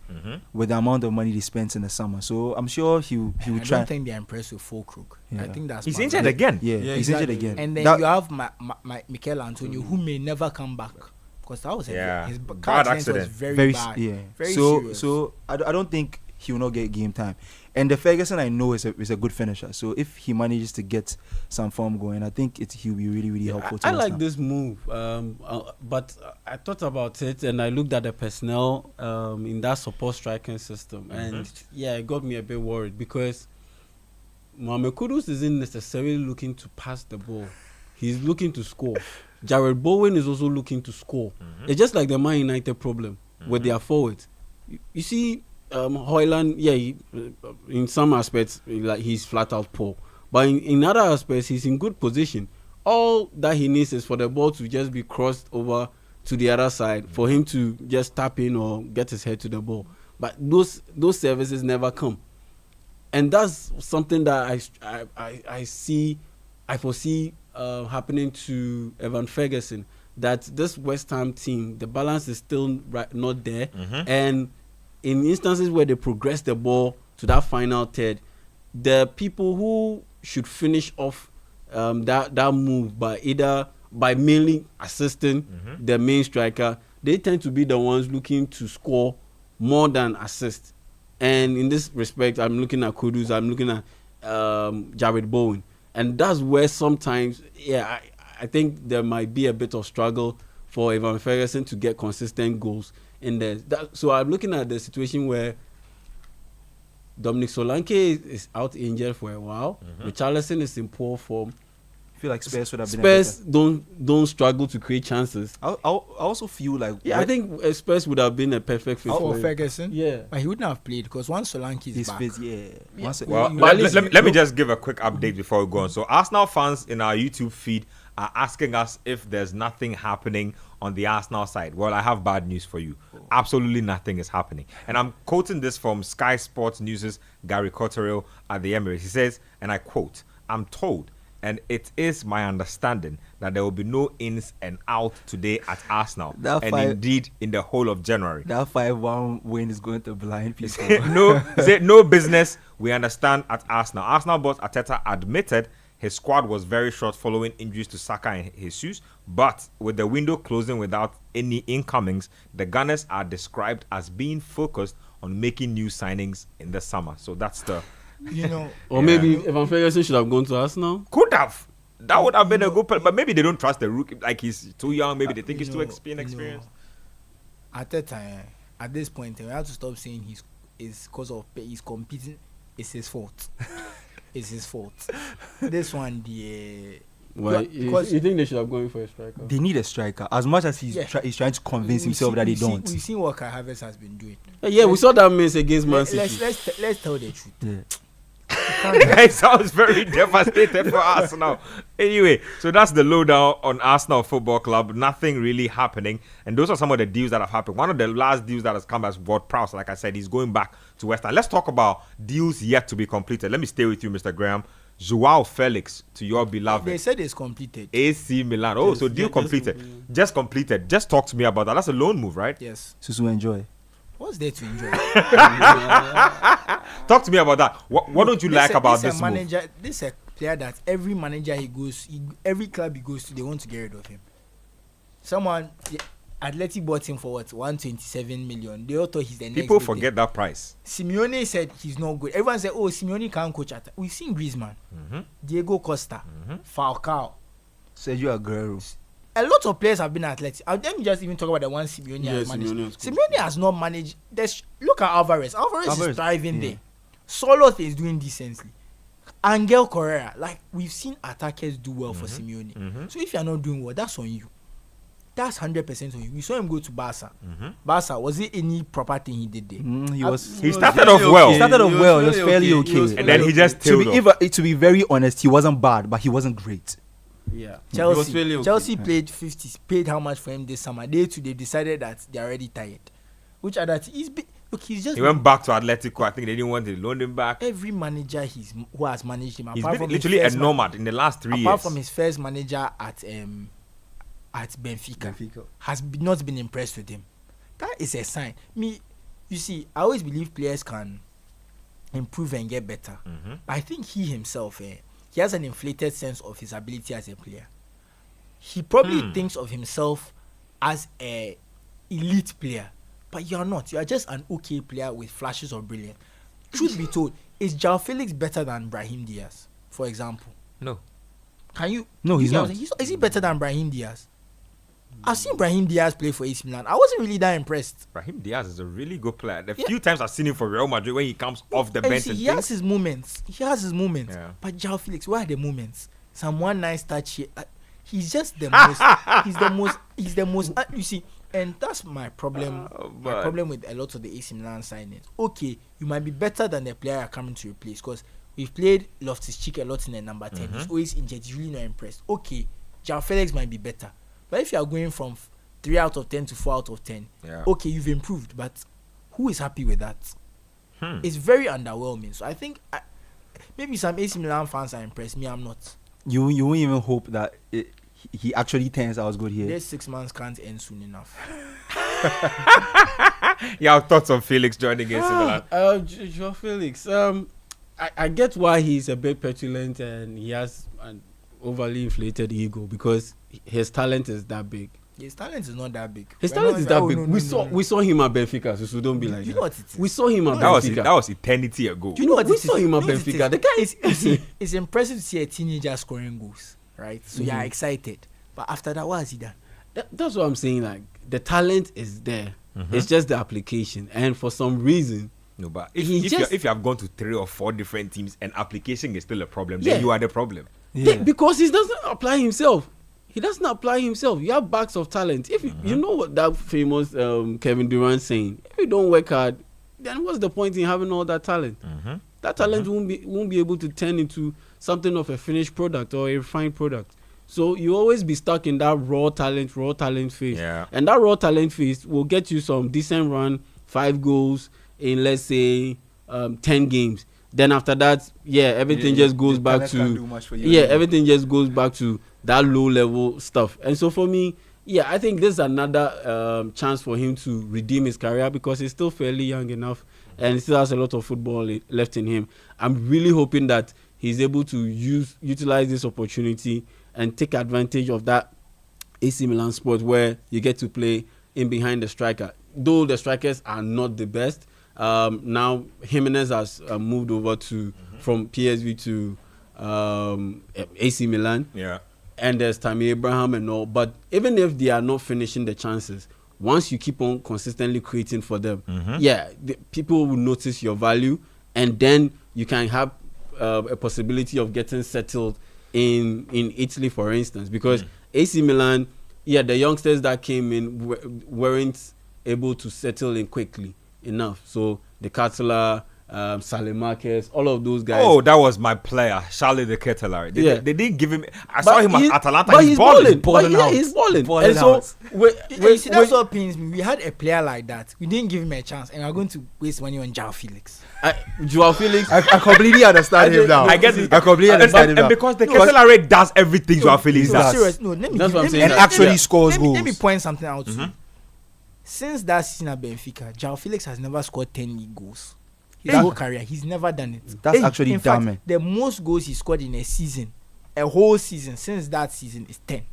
S3: with the amount of money they spent in the summer. So I'm sure he will try.
S2: I don't think they're impressed with Fulkrug. I think that's
S1: he's injured again.
S3: Yeah, he's injured again.
S2: And then you have Mikel Antonio, who may never come back, because that was his car accident was very bad.
S3: Yeah.
S2: Very serious.
S3: So I don't think he will not get game time. And the Ferguson I know is a good finisher. So if he manages to get some form going, I think he'll be really, really helpful to us.
S4: I like this move, but I thought about it and I looked at the personnel in that support striking system, and it got me a bit worried, because Mohamed Kudus isn't necessarily looking to pass the ball. He's looking to score. Jared Bowen is also looking to score. It's just like the Man United problem with their forwards. You see, Højlund, in some aspects, like he's flat out poor, but in other aspects, he's in good position. All that he needs is for the ball to just be crossed over to the other side, for him to just tap in or get his head to the ball. But those services never come, and that's something that I foresee happening to Evan Ferguson. That this West Ham team, the balance is still not there, and in instances where they progress the ball to that final third, the people who should finish off that move by mainly assisting the main striker. They tend to be the ones looking to score more than assist. And in this respect, I'm looking at Kudus, I'm looking at Jared Bowen. And that's where sometimes, I think there might be a bit of struggle for Evan Ferguson to get consistent goals in there. So I'm looking at the situation where Dominic Solanke is out injured for a while. Richarlison is in poor form.
S3: I feel like Spurs would have been.
S4: Spurs don't struggle to create chances.
S3: I also feel like
S4: I think Spurs would have been a perfect fit
S2: for Ferguson.
S4: Yeah,
S2: but he wouldn't have played because once Solanke is back.
S1: Well, let me just give a quick update before we go on. So Arsenal fans in our YouTube feed are asking us if there's nothing happening on the Arsenal side. Well, I have bad news for you. Absolutely nothing is happening. And I'm quoting this from Sky Sports News' Gary Cotterill at the Emirates. He says, and I quote, "I'm told, and it is my understanding, that there will be no ins and out today at Arsenal, indeed in the whole of January."
S3: That 5-1 win is going to blind people.
S1: No business, we understand, at Arsenal. Arsenal boss Arteta admitted his squad was very short following injuries to Saka and Jesus, but with the window closing without any incomings, the Gunners are described as being focused on making new signings in the summer. So that's the...
S4: Or maybe Evan Ferguson should have gone to Arsenal.
S1: Could have. That would have been a good but maybe they don't trust the rookie. Like, he's too young. Maybe they think he's too inexperienced.
S2: At that time, at this point, we have to stop saying he's because of he's competing. It's his fault. It's his fault. This one,
S4: Well, you think they should have gone for a striker?
S3: They need a striker. As much as he's trying to convince himself that they don't.
S2: We've seen what Kai Havertz has been doing.
S4: We saw that miss against Man City.
S2: Let's tell the truth.
S3: Yeah.
S1: The guy sounds very devastated for Arsenal. Anyway, so that's the lowdown on Arsenal Football Club. Nothing really happening. And those are some of the deals that have happened. One of the last deals that has come as Ward-Prowse, like I said, he's going back to West Ham. Let's talk about deals yet to be completed. Let me stay with you, Mr. Graham. Joao Felix to your beloved.
S2: They said it's completed.
S1: AC Milan. Oh, so deal completed. Just completed. Just talk to me about that. That's a loan move, right?
S2: Yes.
S3: Susu, enjoy.
S2: What's there to enjoy?
S1: Talk to me about that. What don't you like about this move?
S2: This is a player that every manager every club he goes to, they want to get rid of him. Athletic bought him for what? 127 million. They all thought he's the next.
S1: People forget that price.
S2: Simeone said he's not good. Everyone said, "Oh, Simeone can't coach at." We've seen Griezmann, Diego Costa, Falcao,
S3: Sergio Aguero.
S2: A lot of players have been athletic. Let me just even talk about the one Simeone has managed. Simeone has not managed. Look at Alvarez. Alvarez is thriving there. Soloth is doing decently. Angel Correa, like we've seen attackers do well for Simeone. So if you're not doing well, that's on you. That's 100% on you. We saw him go to Barca. Barca, was it any proper thing he did there?
S1: He started off well.
S3: He started off well. He was fairly okay.
S1: And then he just tailed off.
S3: To be very honest, he wasn't bad, but he wasn't great.
S4: Yeah.
S2: Chelsea paid 50. Paid how much for him this summer? They decided that they're already tired. Which other he's just.
S1: He went back to Atletico. I think they didn't want to loan him back.
S2: Every manager who has managed him,
S1: he's been literally a nomad in the last 3 years.
S2: Apart from his first manager at Benfica, has not been impressed with him. That is a sign. You see, I always believe players can improve and get better. But I think he himself, he has an inflated sense of his ability as a player. He probably thinks of himself as an elite player, but you are not. You are just an okay player with flashes of brilliance. Truth be told, is Joao Felix better than Brahim Diaz, for example?
S1: No.
S2: Can you?
S3: No, he's not.
S2: Is he better than Brahim Diaz? I've seen Brahim Diaz play for AC Milan. I wasn't really that impressed.
S1: Brahim Diaz is a really good player. The few times I've seen him for Real Madrid when he comes off the bench,
S2: he has his moments.
S1: Yeah.
S2: But Joao Felix, where are the moments? Some one nice touch here. He's just the most. He's the most. You see, and that's my problem. My problem with a lot of the AC Milan signings. Okay, you might be better than the player you're coming to replace because we've played Loftus-Cheek a lot in the number 10. He's always injured. He's really not impressed. Okay, Joao Felix might be better. But if you are going from 3 out of 10 to 4 out of 10, okay, you've improved. But who is happy with that? It's very underwhelming. So I think maybe some AC Milan fans are impressed. Me, I'm not.
S3: You won't even hope that he actually turns out good here.
S2: These 6 months can't end soon enough.
S1: Your thoughts on Felix joining AC Milan?
S4: Joao Felix. I I get why he's a bit petulant and he has an overly inflated ego because his talent is that big.
S2: His talent is not that big.
S4: His talent is that big. We saw him at Benfica, so don't be like
S2: you
S4: that.
S2: know what it is?
S4: We saw him at Benfica.
S1: That was eternity ago.
S4: Do you know what? We saw him at
S2: You know what it
S4: Benfica.
S2: is?
S4: The guy is.
S2: It's impressive to see a teenager scoring goals, right? So you're excited. But after that, what has he done?
S4: That's what I'm saying. Like the talent is there. It's just the application, and for some reason.
S1: No, but if you have gone to 3 or 4 different teams and application is still a problem, then you are the problem.
S3: Yeah.
S4: Because he doesn't apply himself. He doesn't apply himself. You have bags of talent. If you know what that famous Kevin Durant saying, if you don't work hard, then what's the point in having all that talent? That talent won't be able to turn into something of a finished product or a refined product. So you always be stuck in that raw talent phase.
S1: Yeah.
S4: And that raw talent phase will get you some decent run, 5 goals in, let's say, 10 games. Then after that, everything just goes back to everything just goes back to that low level stuff. And so for me, I think this is another chance for him to redeem his career because he's still fairly young enough and he still has a lot of football left in him. I'm really hoping that he's able to utilize this opportunity and take advantage of that AC Milan spot where you get to play in behind the striker. Though the strikers are not the best, now Jimenez has moved over from PSV to AC Milan.
S1: Yeah.
S4: And there's Tammy Abraham and all. But even if they are not finishing the chances, once you keep on consistently creating for them, people will notice your value, and then you can have a possibility of getting settled in Italy, for instance, because AC Milan, the youngsters that came in weren't able to settle in quickly enough. So the Catala, Salimakis, all of those guys.
S1: Oh, that was my player, Charlie the Kettler. They didn't give him. I saw him at Atalanta.
S4: But he's balling.
S2: He's
S4: balling.
S2: And so, see, that's what pains me. We had a player like that. We didn't give him a chance, and we're going to waste money on Joao Felix.
S4: Joao Felix.
S3: I completely understand him now.
S1: I get it.
S3: I completely understand him now.
S1: And because the Kettler does everything Joao Felix does.
S2: Serious. No, let me.
S4: That's what I'm saying.
S3: And actually scores goals.
S2: Let me point something out to you. Since that season at Benfica, Joao Felix has never scored 10 league goals. His whole career, he's never done it.
S3: That's actually damning.
S2: The most goals he scored in a season, a whole season, since that season is 10.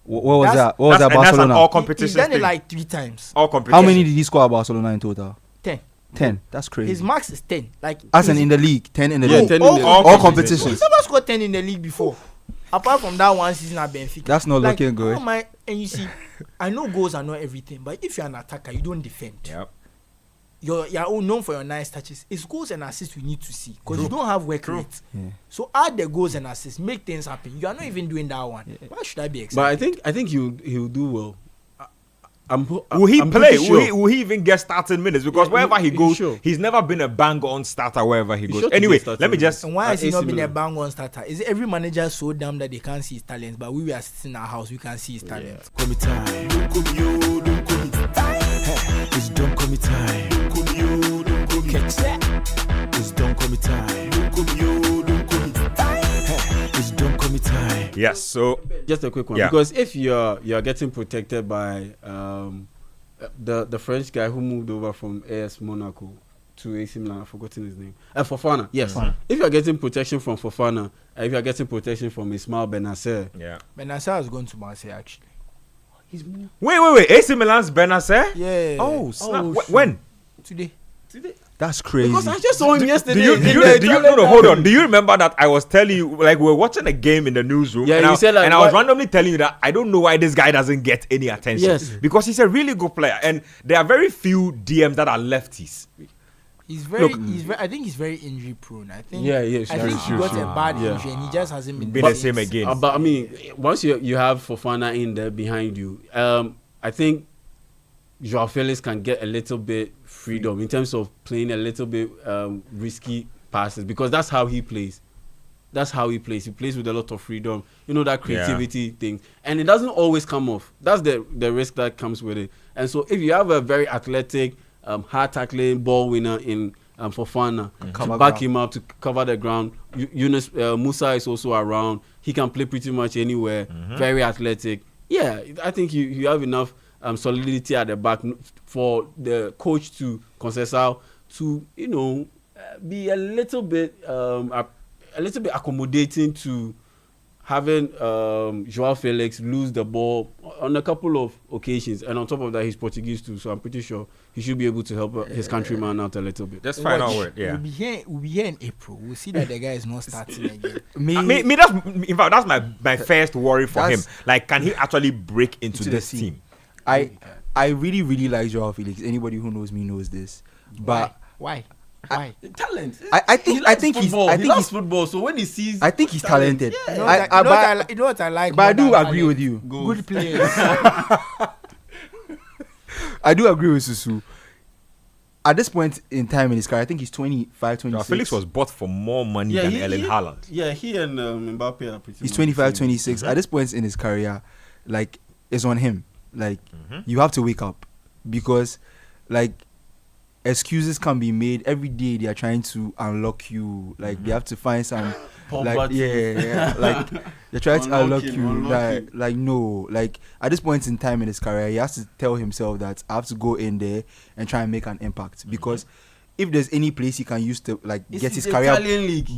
S3: What was that? What was that,
S1: Barcelona?
S3: Barcelona?
S1: That's an all competitions
S2: He's done it
S1: thing.
S2: like 3 times.
S1: All competitions.
S3: How many did he score at Barcelona in total?
S2: 10.
S3: 10. That's crazy.
S2: His max is 10. Like
S3: As in the league. 10 in the
S4: Yeah,
S3: league.
S4: 10 in the league.
S3: All competitions.
S2: He's never scored 10 in the league before. Apart from that one season at Benfica.
S3: That's not looking good.
S2: And you see, I know goals are not everything, but if you're an attacker, you don't defend.
S1: Yep.
S2: You're known for your nice touches. It's goals and assists we need to see because you don't have work rate.
S3: Yeah.
S2: So add the goals and assists, make things happen. You are not even doing that one. Yeah. Why should I be excited?
S4: But I think he'll do well.
S1: Will he play?
S4: Sure.
S1: Will he even get starting minutes? Because wherever he goes,
S4: sure.
S1: He's never been a bang-on starter wherever he goes.
S4: Sure to
S1: Anyway,
S4: get
S1: let me just...
S2: And why has he not been a
S4: Milan.
S2: bang-on starter? Is it every manager so dumb that they can't see his talents, but we are sitting in our house, we can see his talents?
S5: Call me time. Don't call me yo, don't call me time. It's don't call me time. Don't call me yo, don't call me catch that. It's don't call me time. Don't call me yo, don't call me time. It's don't call me time.
S1: Yes, so...
S4: Just a quick one,
S1: Yeah.
S4: because if you're getting protected by the French guy who moved over from AS Monaco to AC Milan, I've forgotten his name. Fofana, yes.
S3: Fofana.
S4: If you're getting protection from Fofana, if you're getting protection from Ismail Benacer,
S1: Yeah.
S2: Benacer has gone to Marseille, actually.
S4: he's more
S1: Wait. AC Milan's Benacer?
S2: Yeah.
S1: Oh, snap.
S4: Oh,
S1: when?
S2: Today.
S3: That's crazy.
S4: because I just saw him yesterday.
S1: Do you hold on. Do you remember that I was telling you, like, we were watching a game in the newsroom,
S4: Yeah,
S1: and,
S4: you
S1: I,
S4: said, like,
S1: and I was
S4: what-
S1: randomly telling you that I don't know why this guy doesn't get any attention.
S4: Yes.
S1: Because he's a really good player, and there are very few DMs that are lefties.
S2: He's very,
S1: Look.
S2: I think he's very injury prone. I think.
S4: Yeah, yes,
S2: I
S4: very
S2: think he
S4: true,
S2: got
S4: true.
S2: a bad
S4: Yeah.
S2: injury and he just hasn't been
S1: Be the
S2: since.
S1: same again.
S4: But I mean, once you have Fofana in there behind you, I think Joao Felix can get a little bit freedom in terms of playing a little bit risky passes because that's how he plays. That's how he plays. He plays with a lot of freedom. You know, that creativity thing. And it doesn't always come off. That's the risk that comes with it. And so if you have a very athletic, hard tackling ball winner in Fofana to back him up to cover the ground, Yunus Musa is also around. He can play pretty much anywhere. Very athletic. Yeah, I think you have enough solidity at the back for the coach to Conceição to be a little bit accommodating to having Joao Felix lose the ball on a couple of occasions, and on top of that, he's Portuguese too, so I'm pretty sure he should be able to help his countryman out a little bit.
S1: Just find out word. Yeah.
S2: We'll be here in April. We'll see that the guy is not starting again.
S1: Me, that's my first worry for him. Like, can he actually break into this team?
S3: I really, really like Joao Felix. Anybody who knows me knows this. But
S2: Why?
S4: Talent.
S3: I think
S4: he loves football. So when he sees,
S3: I think he's talented.
S2: You know what I like?
S3: But I do
S2: more than
S3: agree
S2: talent?
S3: with you.
S2: Good players.
S3: I do agree with Susu. At this point in time in his career, I think he's 25, 26.
S1: Felix was bought for more money than Erling Haaland.
S4: Yeah, he and Mbappe are pretty.
S3: He's 25, 26. At this point in his career, like, it's on him. Like, you have to wake up, because, like, excuses can be made every day. They are trying to unlock you. Like, they have to find some. Like, yeah. Like, they're trying to unlock you. Like, no. Like, at this point in time in his career, he has to tell himself that I have to go in there and try and make an impact. Because if there's any place he can use to, like, get his career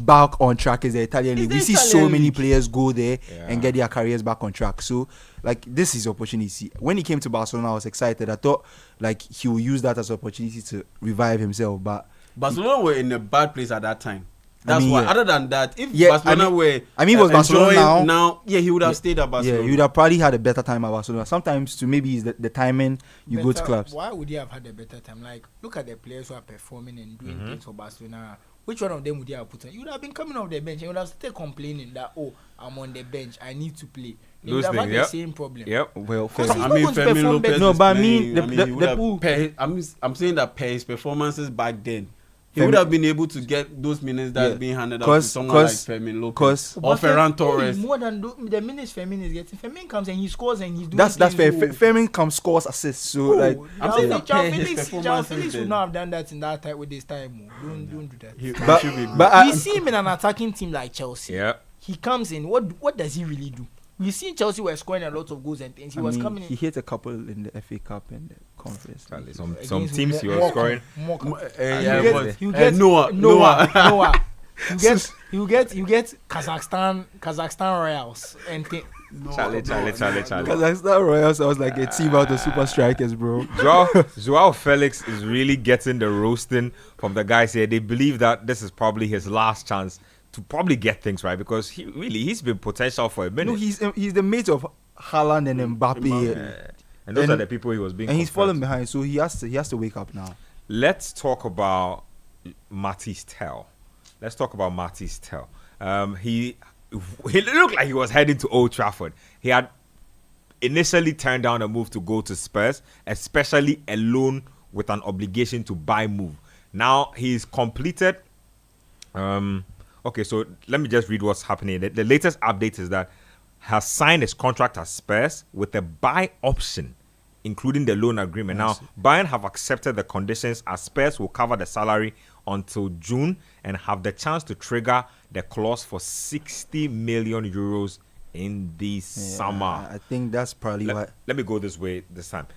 S3: back on track, is the Italian league. We see so many players go there and get their careers back on track. So, like, this is opportunity. When he came to Barcelona, I was excited. I thought, like, he will use that as an opportunity to revive himself. But
S4: Barcelona were in a bad place at that time. That's why. Other than that, if Barcelona were,
S3: he was Barcelona
S4: now, he would have stayed at Barcelona.
S3: Yeah, he would have probably had a better time at Barcelona. Sometimes, to maybe is the timing you go to clubs.
S2: Why would he have had a better time? Like, look at the players who are performing and doing things for Barcelona. Which one of them would he have put on? You would have been coming off the bench and you would have started complaining that, oh, I'm on the bench, I need to play. They would have had the same problem.
S1: Yep.
S3: Well,
S4: I mean, Fermin Lopez.
S3: No, but I mean,
S4: I'm saying that per his performances back then, he would have been able to get those minutes that's being handed out to someone like Fermin Lopez or Ferran Torres.
S2: More than the minutes Fermin is getting. Fermin comes and he scores and he's doing.
S3: That's fair. Fermin comes, scores, assists. So like,
S4: I'm saying that
S2: Joao Felix would not have done that in that time with this time. Don't do that.
S3: But
S2: we see him in an attacking team like Chelsea.
S1: Yeah.
S2: He comes in. What does he really do? We see Chelsea were scoring a lot of goals and things. He was coming in.
S3: He hit a couple in the FA Cup and the conference.
S1: Some teams he was scoring.
S2: Noah. You get Kazakhstan Royals and
S1: Charlie.
S3: Kazakhstan Royals sounds like a team out of Super Strikers, bro.
S1: Joao Felix is really getting the roasting from the guys here. They believe that this is probably his last chance to probably get things right, because he's been potential for a minute.
S3: No, he's the mate of Haaland and Mbappe.
S1: And those are the people he was being.
S3: And he's fallen behind, so he has to wake up now.
S1: Let's talk about Mathis Tel. He looked like he was heading to Old Trafford. He had initially turned down a move to go to Spurs, especially a loan with an obligation to buy move. Now he's completed. Okay, so let me just read what's happening. The latest update is that has signed his contract at Spurs with a buy option, including the loan agreement. Now, Bayern have accepted the conditions, as Spurs will cover the salary until June and have the chance to trigger the clause for 60 million euros in the summer.
S3: I think that's probably
S1: Let me go this way this time.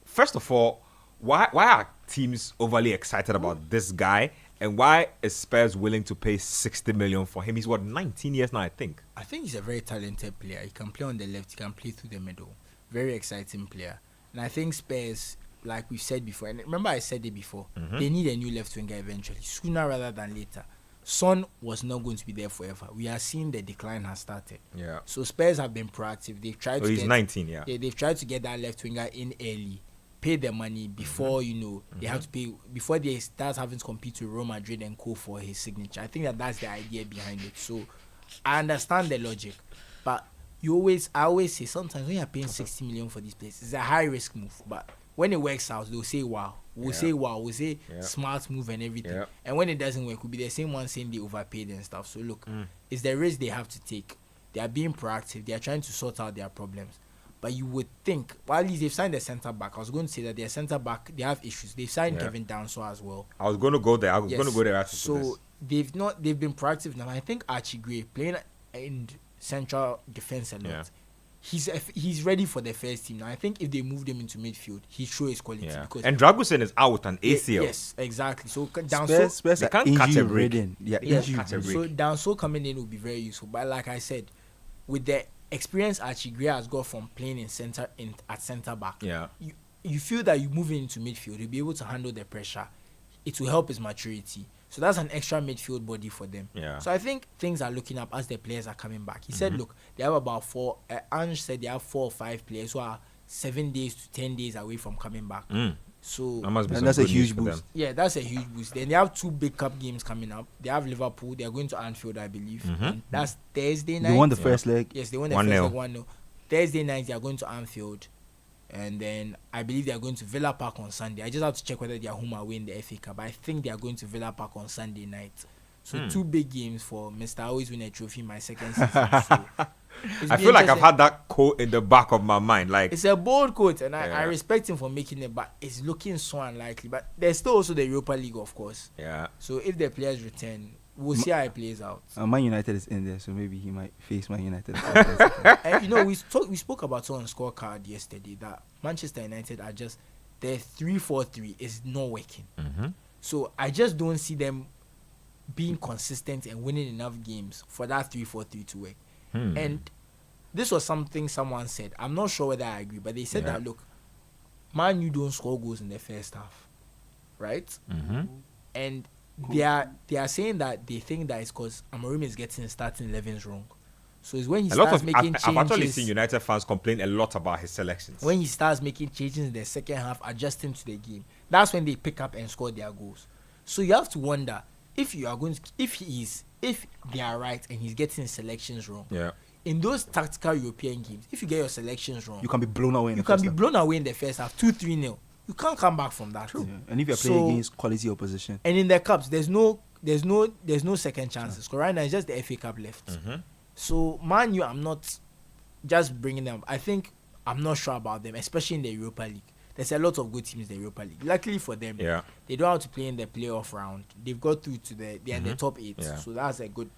S1: First of all, why are teams overly excited about this guy? And why is Spurs willing to pay 60 million for him? He's 19 years now, I think.
S2: I think he's a very talented player. He can play on the left, he can play through the middle. Very exciting player. And I think Spurs, like we've said before, and remember I said it before, they need a new left winger eventually, sooner rather than later. Son was not going to be there forever. We are seeing the decline has started. Yeah. So Spurs have been proactive. They've tried
S1: he's 19, yeah.
S2: They've tried to get that left winger in early. Pay the money before they have to pay, before they start having to compete with Real Madrid and co for his signature. I think that's the idea behind it. So I understand the logic, but I always say sometimes when you're paying 60 million for these players, it's a high risk move. But when it works out, they'll say wow. We'll say smart move and everything. Yeah. And when it doesn't work, we'll be the same one saying they overpaid and stuff. So look, it's the risk they have to take. They are being proactive. They are trying to sort out their problems. But you would think, well, at least they've signed a centre back. I was going to say that their centre back, they have issues. They've signed Kevin Danso as well.
S1: I was going to go there. After
S2: so they've been proactive now. I think Archie Gray playing in central defence a lot. he's ready for the first team now. I think if they moved him into midfield, he show his quality.
S1: Yeah.
S2: Because
S1: And Dragusin is out on ACL.
S2: yes, exactly. So Danso,
S3: Spurs
S1: they
S3: are
S1: can't catch a break.
S3: injury-ridden. Yeah,
S1: Yes.
S3: injury.
S1: Catch a break.
S2: so Danso coming in will be very useful. But like I said, with the experience Achigria has got from playing at centre back,
S1: Yeah.
S2: you feel that you move into midfield, he'll be able to handle the pressure. It will help his maturity. So that's an extra midfield body for them.
S1: Yeah.
S2: So I think things are looking up as the players are coming back. He said, look, they have about Ange said they have 4 or 5 players who are 7 days to 10 days away from coming back. So
S1: That must be
S3: And
S1: some
S3: that's a
S1: good news
S3: huge
S1: for
S3: boost.
S1: them.
S2: yeah, that's a huge boost. Then they have 2 big cup games coming up. They have Liverpool. They are going to Anfield, I believe. And that's Thursday night.
S3: They won the first leg.
S2: Yes, they won the
S1: 1-0.
S2: first leg 1-0. Thursday night they are going to Anfield, and then I believe they are going to Villa Park on Sunday. I just have to check whether they are home or away in the FA Cup. But I think they are going to Villa Park on Sunday night. So 2 big games for Mr. Always Win a Trophy my second season. So
S1: I feel like I've had that quote in the back of my mind. Like,
S2: it's a bold quote, and I
S1: Yeah.
S2: respect him for making it, but it's looking so unlikely. But there's still also the Europa League, of course.
S1: yeah.
S2: So if the players return, we'll see how it plays out.
S3: Man United is in there, so maybe he might face Man United.
S2: And you know, we spoke about it on scorecard yesterday that Manchester United are just their 3-4-3 is not working. So I just don't see them being consistent and winning enough games for that 3-4-3 to work. And this was something someone said. I'm not sure whether I agree, but they said
S1: Yeah.
S2: that look, Man, you don't score goals in the first half, right? And they are saying that they think that it's because Amorim is getting starting 11s wrong. So it's when he
S1: A lot
S2: starts
S1: of
S2: making
S1: I've actually
S2: changes.
S1: seen United fans complain a lot about his selections.
S2: When he starts making changes in the second half, adjusting to the game, that's when they pick up and score their goals. So you have to wonder if they are right and he's getting his selections wrong.
S1: Yeah.
S2: In those tactical European games, if you get your selections wrong,
S3: You can be blown away in
S2: you
S3: the
S2: can
S3: first
S2: be
S3: half.
S2: blown away in the first half, 2-3-0. You can't come back from that.
S3: Yeah. And if you're playing
S2: So-
S3: against quality opposition,
S2: And in the cups, there's no second chances. Because right now it's just the FA Cup left. So Man U, I'm not just bringing them. I think I'm not sure about them, especially in the Europa League. There's a lot of good teams in the Europa League. Luckily for them,
S1: Yeah.
S2: they don't have to play in the playoff round. They've got through to they're in the top 8.
S1: Yeah.
S2: So that's a good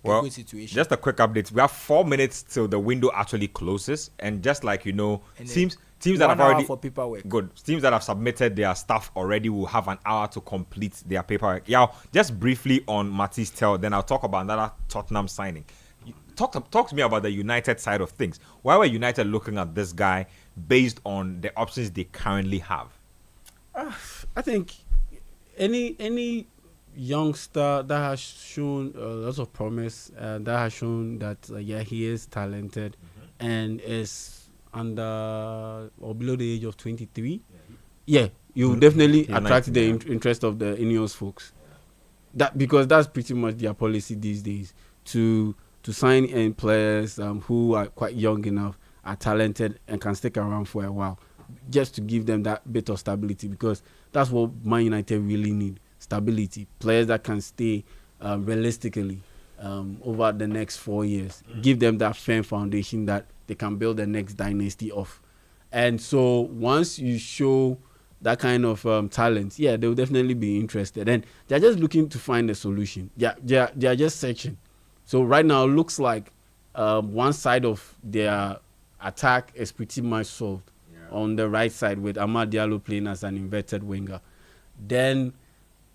S1: Well,
S2: situation.
S1: just a quick update. We have 4 minutes till the window actually closes, and just like
S2: And
S1: teams that
S2: 1
S1: have
S2: hour
S1: already
S2: for paperwork.
S1: good teams that have submitted their stuff already will have an hour to complete their paperwork. Yeah, just briefly on Mathis Tel, then I'll talk about another Tottenham signing. Talk to me about the United side of things. Why were United looking at this guy based on the options they currently have?
S4: I think any youngster that has shown lots of promise, that has shown that he is talented and is under or below the age of 23, you definitely
S1: He's
S4: attract
S1: 19,
S4: the
S1: yeah.
S4: interest of the Ineos folks. That because that's pretty much their policy these days to sign in players who are quite young enough, are talented, and can stick around for a while, just to give them that bit of stability, because that's what Man United really need: stability, players that can stay realistically over the next 4 years, give them that firm foundation that they can build the next dynasty off. And so once you show that kind of talent, they will definitely be interested, and they're just looking to find a solution. They are just searching. So right now, it looks like one side of their attack is pretty much solved on the right side, with Amad Diallo playing as an inverted winger. Then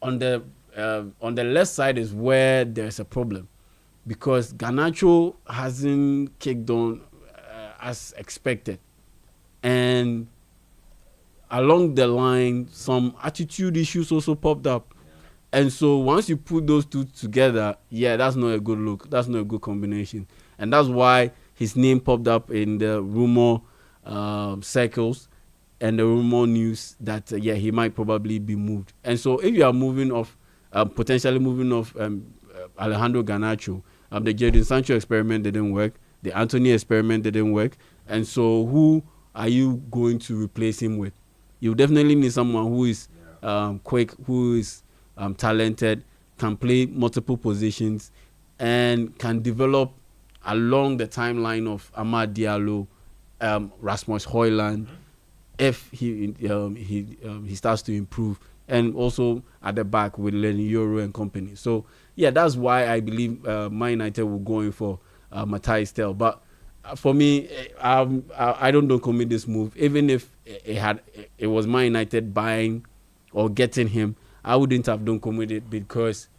S4: on the left side is where there's a problem, because Iheanacho hasn't kicked on as expected, and along the line some attitude issues also popped up. And so once you put those two together, that's not a good look. That's not a good combination. And that's why his name popped up in the rumor circles and the rumor news that, he might probably be moved. And so if you are potentially moving off Alejandro Iheanacho, the Jadon Sancho experiment didn't work. The Anthony experiment didn't work. And so who are you going to replace him with? You definitely need someone who is quick, who is talented, can play multiple positions, and can develop along the timeline of Amad Diallo, Rasmus Højlund, if he starts to improve, and also at the back with Lenny Euro and company. So that's why I believe Man United will go in for Mathis Tel. But for me, I don't commit this move. Even if it was Man United buying or getting him, I wouldn't have done commit it because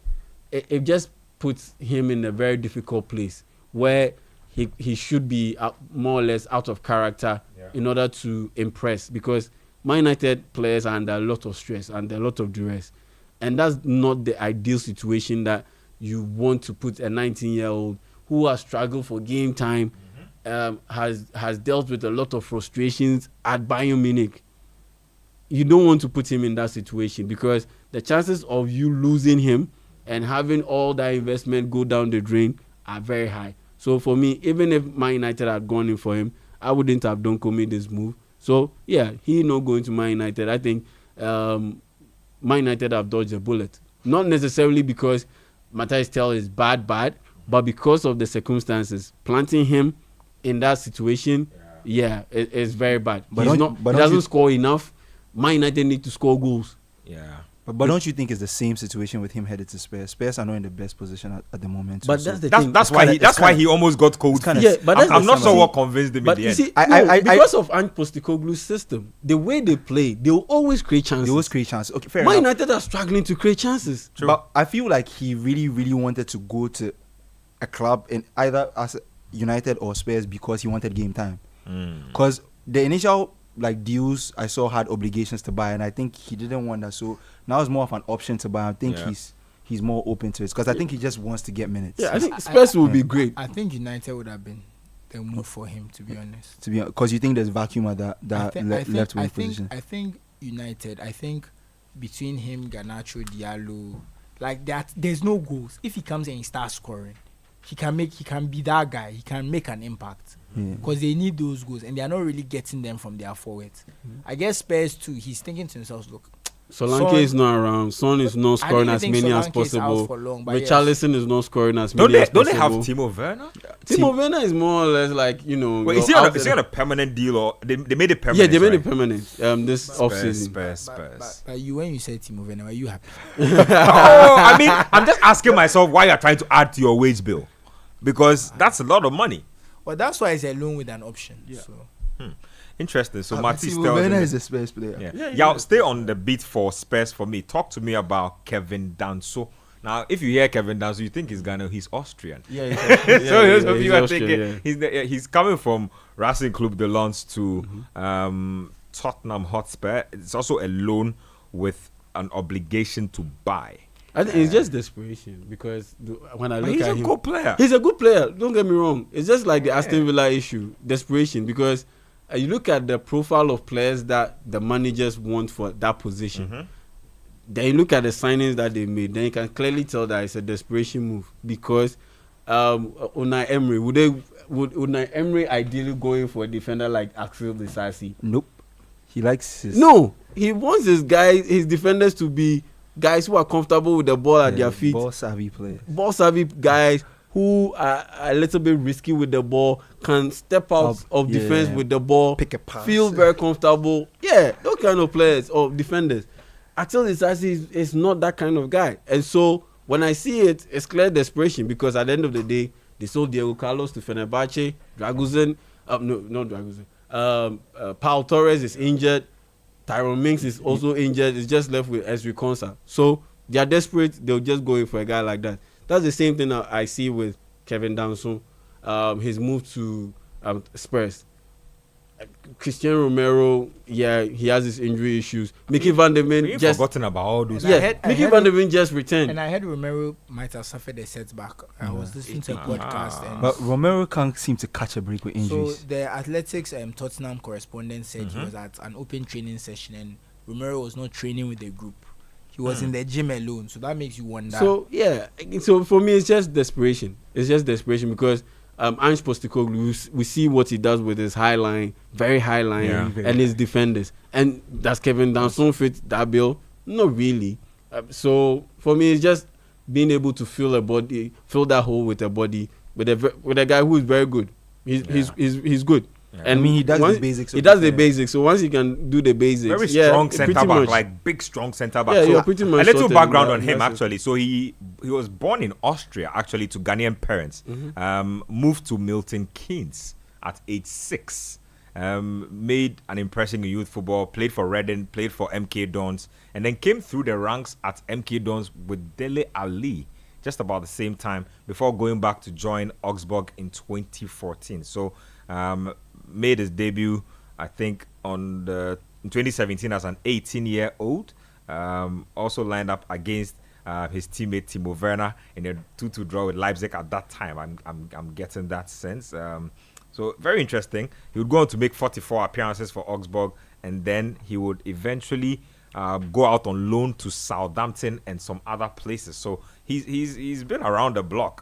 S4: it just puts him in a very difficult place where he should be more or less out of character in order to impress, because Man United players are under a lot of stress and a lot of duress, and that's not the ideal situation that you want to put a 19-year-old who has struggled for game time, has dealt with a lot of frustrations at Bayern Munich. You don't want to put him in that situation because the chances of you losing him and having all that investment go down the drain are very high. So for me, even if Man United had gone in for him, I wouldn't have made this move. So yeah, he not going to Man United. I think Man United have dodged a bullet. Not necessarily because Mathis Tel is bad, but because of the circumstances. Planting him in that situation, it's very bad. But he doesn't score enough. Man United need to score goals.
S1: Yeah.
S3: But don't you think it's the same situation with him headed to Spurs? Spurs are not in the best position at the moment.
S4: But that's the thing.
S1: That's why he almost got cold.
S3: Yeah,
S1: but I'm not sure what convinced him in the end.
S4: See, because of Ange Postecoglou's system, the way they play, they will always create chances.
S3: Okay, fair
S4: Man
S3: enough.
S4: United are struggling to create chances.
S1: True.
S3: But I feel like he really, really wanted to go to a club in either as United or Spurs because he wanted game time. Because the initial deals I saw had obligations to buy, and I think he didn't want that. So now it's more of an option to buy. I think he's more open to it because I think he just wants to get minutes.
S4: Yeah, I think Spurs will be great.
S2: I think United would have been the move for him, to be honest.
S3: Because you think there's vacuum at that left wing position.
S2: I think United. I think between him, Garnacho, Diallo, like that, there's no goals. If he comes and he starts scoring, he can be that guy. He can make an impact. Because they need those goals and they are not really getting them from their forwards. I guess Spurs too, he's thinking to himself, look,
S4: Solanke is not around. Son is not scoring as many as possible. Richarlison is not scoring as many as possible.
S1: Don't they have Timo Werner?
S4: Timo Werner is more or less
S1: Wait, is he on a permanent deal or they made it permanent?
S4: Yeah, they made it permanent this offseason.
S2: But when you said Timo Werner, are you happy?
S1: I mean, I'm just asking myself why you're trying to add to your wage bill. Because that's a lot of money.
S2: Well, that's why it's a loan with an option. Yeah. So.
S1: Interesting. So Mathis Tel
S3: is a Spurs player.
S1: Yeah, stay on the beat for Spurs for me. Talk to me about Kevin Danso. Now, if you hear Kevin Danso, you think he's Austrian.
S4: Yeah,
S1: so you are thinking he's coming from Racing Club de Lens to Tottenham Hotspur. It's also a loan with an obligation to buy.
S4: I think it's just desperation because when I look at him,
S1: he's a good player.
S4: He's a good player. Don't get me wrong. It's just like the Aston Villa issue, desperation. Because you look at the profile of players that the managers want for that position. Then you look at the signings that they made. Then you can clearly tell that it's a desperation move. Because Unai Emery would Unai Emery ideally going for a defender like Axel Disasi?
S3: Nope. He likes his.
S4: No, he wants his defenders to be guys who are comfortable with the ball at their feet.
S3: Ball savvy players.
S4: Ball savvy guys who are a little bit risky with the ball, can step out of defense with the ball,
S3: pick a pass,
S4: feel very comfortable. Yeah, those kind of players or defenders. Axel Disasi is not that kind of guy. And so when I see it, it's clear desperation because at the end of the day, they sold Diego Carlos to Fenerbahce, Dragusin, not Dragusin. Paul Torres is injured. Tyrone Mings is also injured. It's just left with Ezri Konsa. So they are desperate. They'll just go in for a guy like that. That's the same thing I see with Kevin Danso. His move to Spurs. Cristiano Romero, he has his injury issues. Mickey Van der Ven just
S1: forgotten about all those.
S4: Mickey Van der Ven just returned.
S2: And I heard Romero might have suffered a setback. I was listening to a podcast.
S3: But Romero can't seem to catch a break with injuries.
S2: So the Athletics Tottenham correspondent said he was at an open training session and Romero was not training with the group. He was in the gym alone. So that makes you wonder.
S4: So so for me it's just desperation. It's just desperation because Ange Postecoglou, we see what he does with his high line, very high line, and his defenders. And does Kevin Danso fit that bill? Not really. So for me, it's just being able to fill that hole with a body, with a guy who is very good. He's good. Yeah. And
S3: he does the basics.
S4: He does the basics. So once he can do the basics,
S1: very strong centre back, like big strong centre back.
S4: Yeah,
S1: so
S4: you're pretty much.
S1: A little background on him actually. So he was born in Austria actually to Ghanaian parents. Moved to Milton Keynes at age 6. Made an impression in youth football, played for Reading, played for MK Dons, and then came through the ranks at MK Dons with Dele Alli just about the same time before going back to join Augsburg in 2014. So made his debut, I think, in 2017 as an 18-year-old. Also lined up against his teammate Timo Werner in a 2-2 draw with Leipzig at that time. I'm getting that sense. So very interesting. He would go on to make 44 appearances for Augsburg, and then he would eventually go out on loan to Southampton and some other places. So he's been around the block.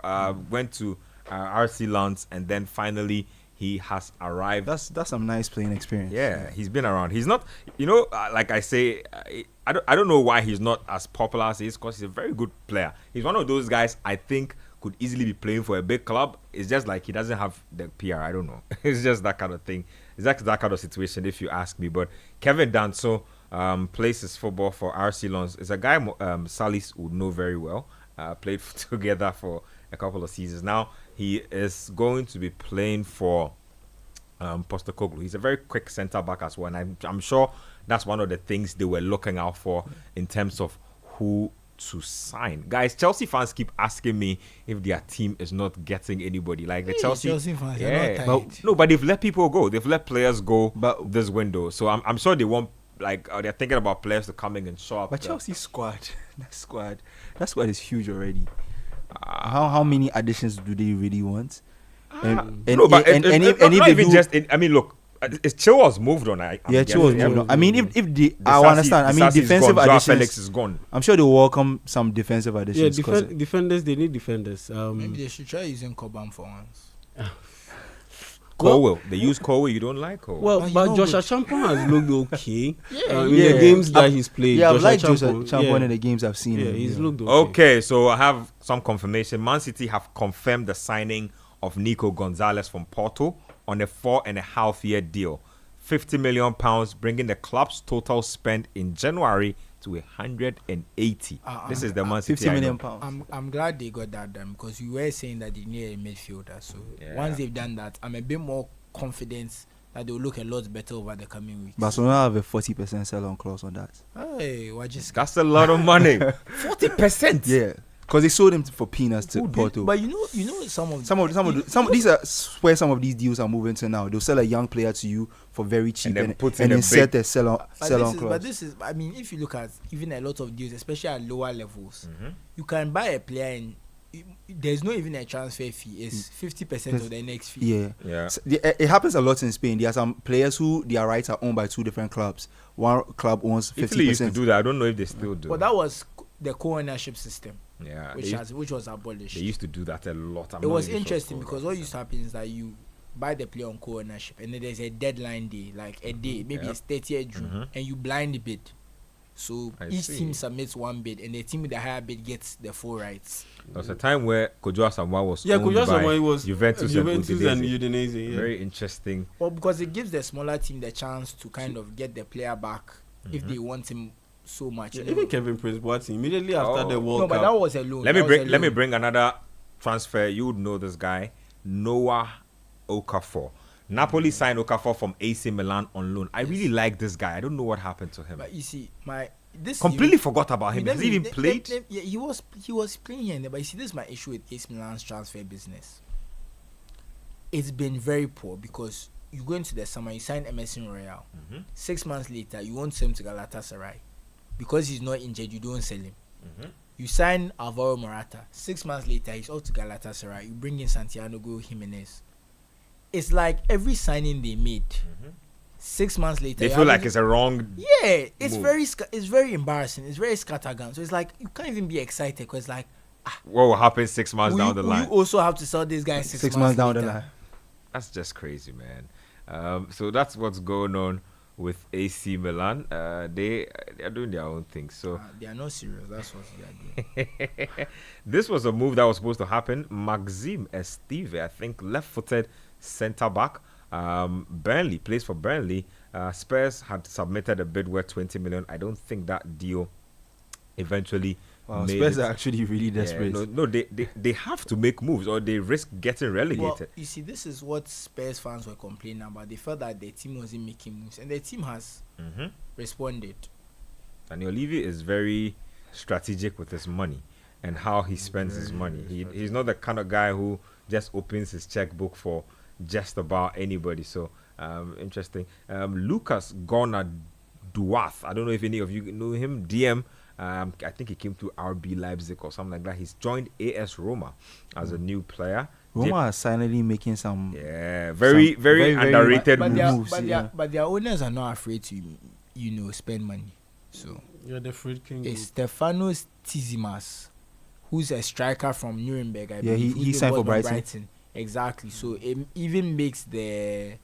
S1: Went to RC Lens, and then finally he has arrived.
S3: That's some nice playing experience.
S1: Yeah, he's been around. He's not, like I say, I don't know why he's not as popular as he is, because he's a very good player. He's one of those guys I think could easily be playing for a big club. It's just like he doesn't have the PR. I don't know. It's just that kind of thing. It's that kind of situation, if you ask me. But Kevin Danso plays his football for RC Lens. It's a guy Salis would know very well. Played together for a couple of seasons. Now he is going to be playing for Postecoglou. He's a very quick centre back as well, and I'm sure that's one of the things they were looking out for in terms of who to sign. Guys, Chelsea fans keep asking me if their team is not getting anybody. Like the Chelsea
S2: fans,
S1: yeah,
S2: are not
S1: but they've let people go. They've let players go this window. So I'm sure they want, they're thinking about players to come in and show up.
S3: But Chelsea's squad, that squad is huge already. How many additions do they really want?
S1: Look, Chilwell's moved on.
S3: Chilwell's moved on. I mean, if the I understand. I mean, defensive
S1: gone,
S3: additions.
S1: Felix is gone.
S3: I'm sure they'll welcome some defensive additions.
S4: Yeah, defenders. They need defenders.
S2: Maybe they should try using Cobham for once.
S1: Colwell. They use Colwell. You don't like Colwell.
S4: Well, but Joshua Champon has looked okay.
S2: In
S4: the games that he's played.
S3: Yeah, I've liked Joshua Champon in the games I've seen.
S4: Yeah, he's looked okay.
S1: Okay, so I have some confirmation. Man City have confirmed the signing of Nico Gonzalez from Porto on a 4.5-year deal. £50 million, bringing the club's total spend in January to 180. This is the Man City.
S3: £50 million.
S2: I'm glad they got that done, because we were saying that they need a midfielder. So once they've done that, I'm a bit more confident that they'll look a lot better over the coming weeks.
S3: Barcelona have a 40% sell-on clause on that.
S2: Hey,
S1: that's a lot of money. 40%.
S3: Yeah. Because they sold him for peanuts to Porto.
S2: But you know some of
S3: these are where some of these deals are moving to now. They'll sell a young player to you for very cheap
S1: and
S3: then insert a sell-on clause.
S2: But this is, I mean, if you look at even a lot of deals, especially at lower levels, you can buy a player and there's not even a transfer fee. It's 50% of the next fee.
S1: Yeah.
S3: So it happens a lot in Spain. There are some players who their rights are owned by two different clubs. One club owns 50%.
S1: Italy used to do that. I don't know if they still do.
S2: But that was the co-ownership system.
S1: Yeah,
S2: which was abolished.
S1: They used to do that a lot.
S2: It was interesting because what used to happen is that you buy the player on co-ownership, and then there's a deadline day, like a day, maybe it's 30th June, and you blind bid. So each team submits one bid, and the team with the higher bid gets the full rights.
S1: There was a time where Kojo Asamoah was owned by Juventus and Udinese. Very interesting.
S2: Well, because it gives the smaller team the chance to kind of get the player back if they want him so much.
S4: Yeah, even Kevin Prince Boateng immediately after the World Cup.
S2: No, but that was a loan.
S1: Let me bring another transfer. You would know this guy, Noah Okafor. Napoli signed Okafor from AC Milan on loan. I really like this guy. I don't know what happened to him.
S2: But you see, this
S1: completely forgot about him. Has he even played?
S2: Yeah, he was playing here. But you see, this is my issue with AC Milan's transfer business. It's been very poor because you go into the summer, you sign Emerson Royal. 6 months later, you won't sell him to Galatasaray. Because he's not injured, you don't sell him. You sign Alvaro Morata. 6 months later, he's off to Galatasaray. You bring in Santiago Jimenez. It's like every signing they made, 6 months later,
S1: they feel like it's a wrong.
S2: Yeah, it's
S1: move.
S2: It's very embarrassing. It's very scattergun. So it's like you can't even be excited because it's like,
S1: what will happen 6 months down the line?
S2: You also have to sell this guy six months
S3: down
S2: later.
S3: the line.
S1: That's just crazy, man. So that's what's going on with AC Milan. They are doing their own thing. So
S2: they are not serious. That's what they are doing.
S1: This was a move that was supposed to happen. Maxime Esteve, I think, left-footed centre back. Burnley plays for Burnley. Spurs had submitted a bid worth 20 million. I don't think that deal eventually
S3: Wow,
S1: made
S3: Spurs
S1: it.
S3: are actually really desperate.
S1: They have to make moves or they risk getting relegated.
S2: Well, you see, this is what Spurs fans were complaining about. They felt that their team wasn't making moves, and their team has responded.
S1: Daniel Levy is very strategic with his money and how he spends his money. He's not the kind of guy who just opens his checkbook for just about anybody. So interesting. Lucas Ghana Duath. I don't know if any of you know him. DM. I think he came to RB Leipzig or something like that. He's joined AS Roma as a new player.
S3: Roma are silently making some.
S1: Yeah, very underrated moves.
S2: But their owners are not afraid to, spend money. So
S4: You're the fruit king.
S2: it's Stefanos Tsitsipas, who's a striker from Nuremberg. I believe,
S3: he
S2: who's
S3: signed for
S2: been
S3: Brighton.
S2: Exactly. So it even makes the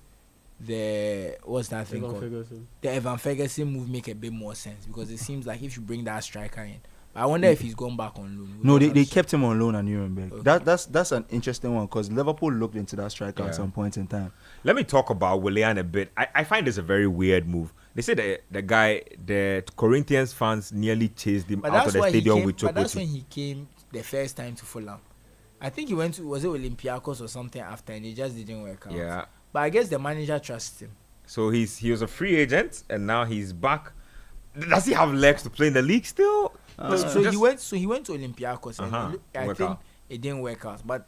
S2: what's that thing called?
S4: Ferguson.
S2: The Evan Ferguson move make a bit more sense because it seems like if you bring that striker in, but I wonder if he's gone back on loan.
S3: No, they kept him on loan at Nuremberg.
S2: Okay.
S3: That's an interesting one because Liverpool looked into that striker at some point in time.
S1: Let me talk about Willian a bit. I find this a very weird move. They say the Corinthians fans nearly chased him out of the stadium with
S2: But that's
S1: Chokoti.
S2: when he came the first time to Fulham. I think he went to, was it Olympiacos or something after, and it just didn't work out.
S1: Yeah.
S2: But I guess the manager trusts him.
S1: So he was a free agent and now he's back. Does he have legs to play in the league still?
S2: So he went to Olympiacos and I
S1: Work
S2: think
S1: out.
S2: it didn't work out. But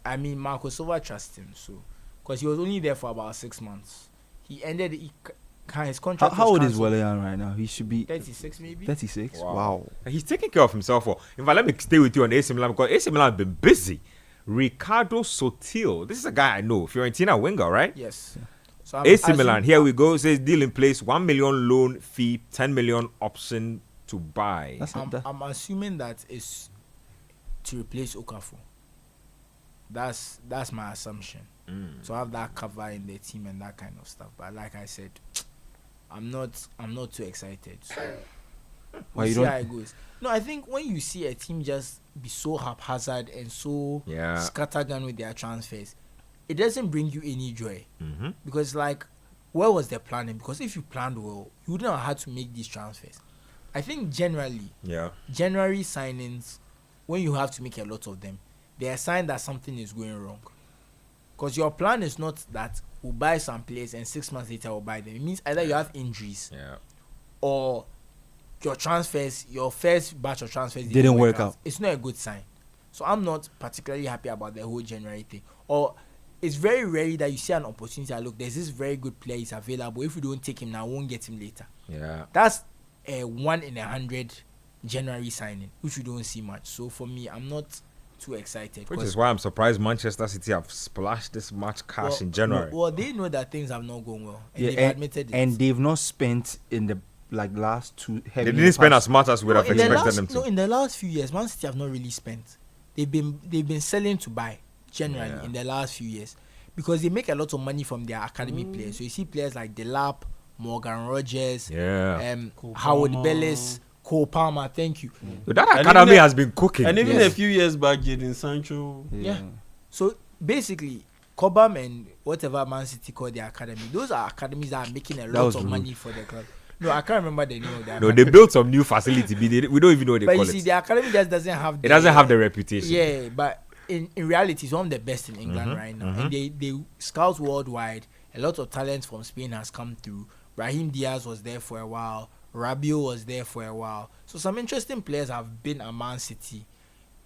S2: I mean, Marco Silva trusts him, so because he was only there for about 6 months. His contract.
S3: How
S2: was
S3: old is
S2: cancelled.
S3: Willian right now? He should be
S2: 36 maybe.
S3: 36.
S1: Wow.
S3: Wow.
S1: He's taking care of himself. In fact, let me stay with you on AC Milan because AC Milan have been busy. Ricardo Sotil. This is a guy I know. Fiorentina winger, right?
S2: Yes. So I'm
S1: AC Milan. Here we go. Says deal in place. 1 million loan fee, 10 million option to buy.
S2: I'm assuming that is to replace Okafor. That's my assumption. To have that cover in the team and that kind of stuff. But like I said, I'm not too excited. So
S3: Why
S2: we'll
S3: you
S2: see
S3: don't-
S2: how it goes. No, I think when you see a team just be so haphazard and so scattergun with their transfers, it doesn't bring you any joy. Because like, where was the planning? Because if you planned well, you wouldn't have had to make these transfers. I think January signings, when you have to make a lot of them, they are a sign that something is going wrong. Because your plan is not that we'll buy some players and 6 months later we'll buy them. It means either you have injuries or your transfers, your first batch of transfers
S3: Didn't work out.
S2: It's not a good sign. So I'm not particularly happy about the whole January thing. Or it's very rare that you see an opportunity. Look, there's this very good player is available. If we don't take him now, we won't get him later.
S1: Yeah.
S2: That's a 1 in 100 January signing, which we don't see much. So for me, I'm not too excited.
S1: Which is why I'm surprised Manchester City have splashed this much cash in January.
S2: Well, they know that things have not gone well, and they've admitted it.
S3: And they've not spent in the last two.
S1: They didn't spend as much as we would have expected them to.
S2: No, in the last few years, Man City have not really spent. They've been selling to buy generally in the last few years because they make a lot of money from their academy players. So you see players like Delap, Morgan Rogers, Howard Bellis, Cole Palmer. Thank you.
S1: So that academy has been cooking.
S4: And even a few years back, Jadon Sancho.
S2: Yeah. So basically, Cobham and whatever Man City call their academy, those are academies that are making a lot of money for the club. No, I can't remember the name of that.
S1: No, they built some new facility. We don't even know what they
S2: but
S1: call
S2: you see,
S1: it.
S2: the academy just doesn't have.
S1: It doesn't have the reputation.
S2: Yeah, but in reality, it's one of the best in England right now. And they scout worldwide. A lot of talent from Spain has come through. Brahim Diaz was there for a while. Rabiot was there for a while. So some interesting players have been at Man City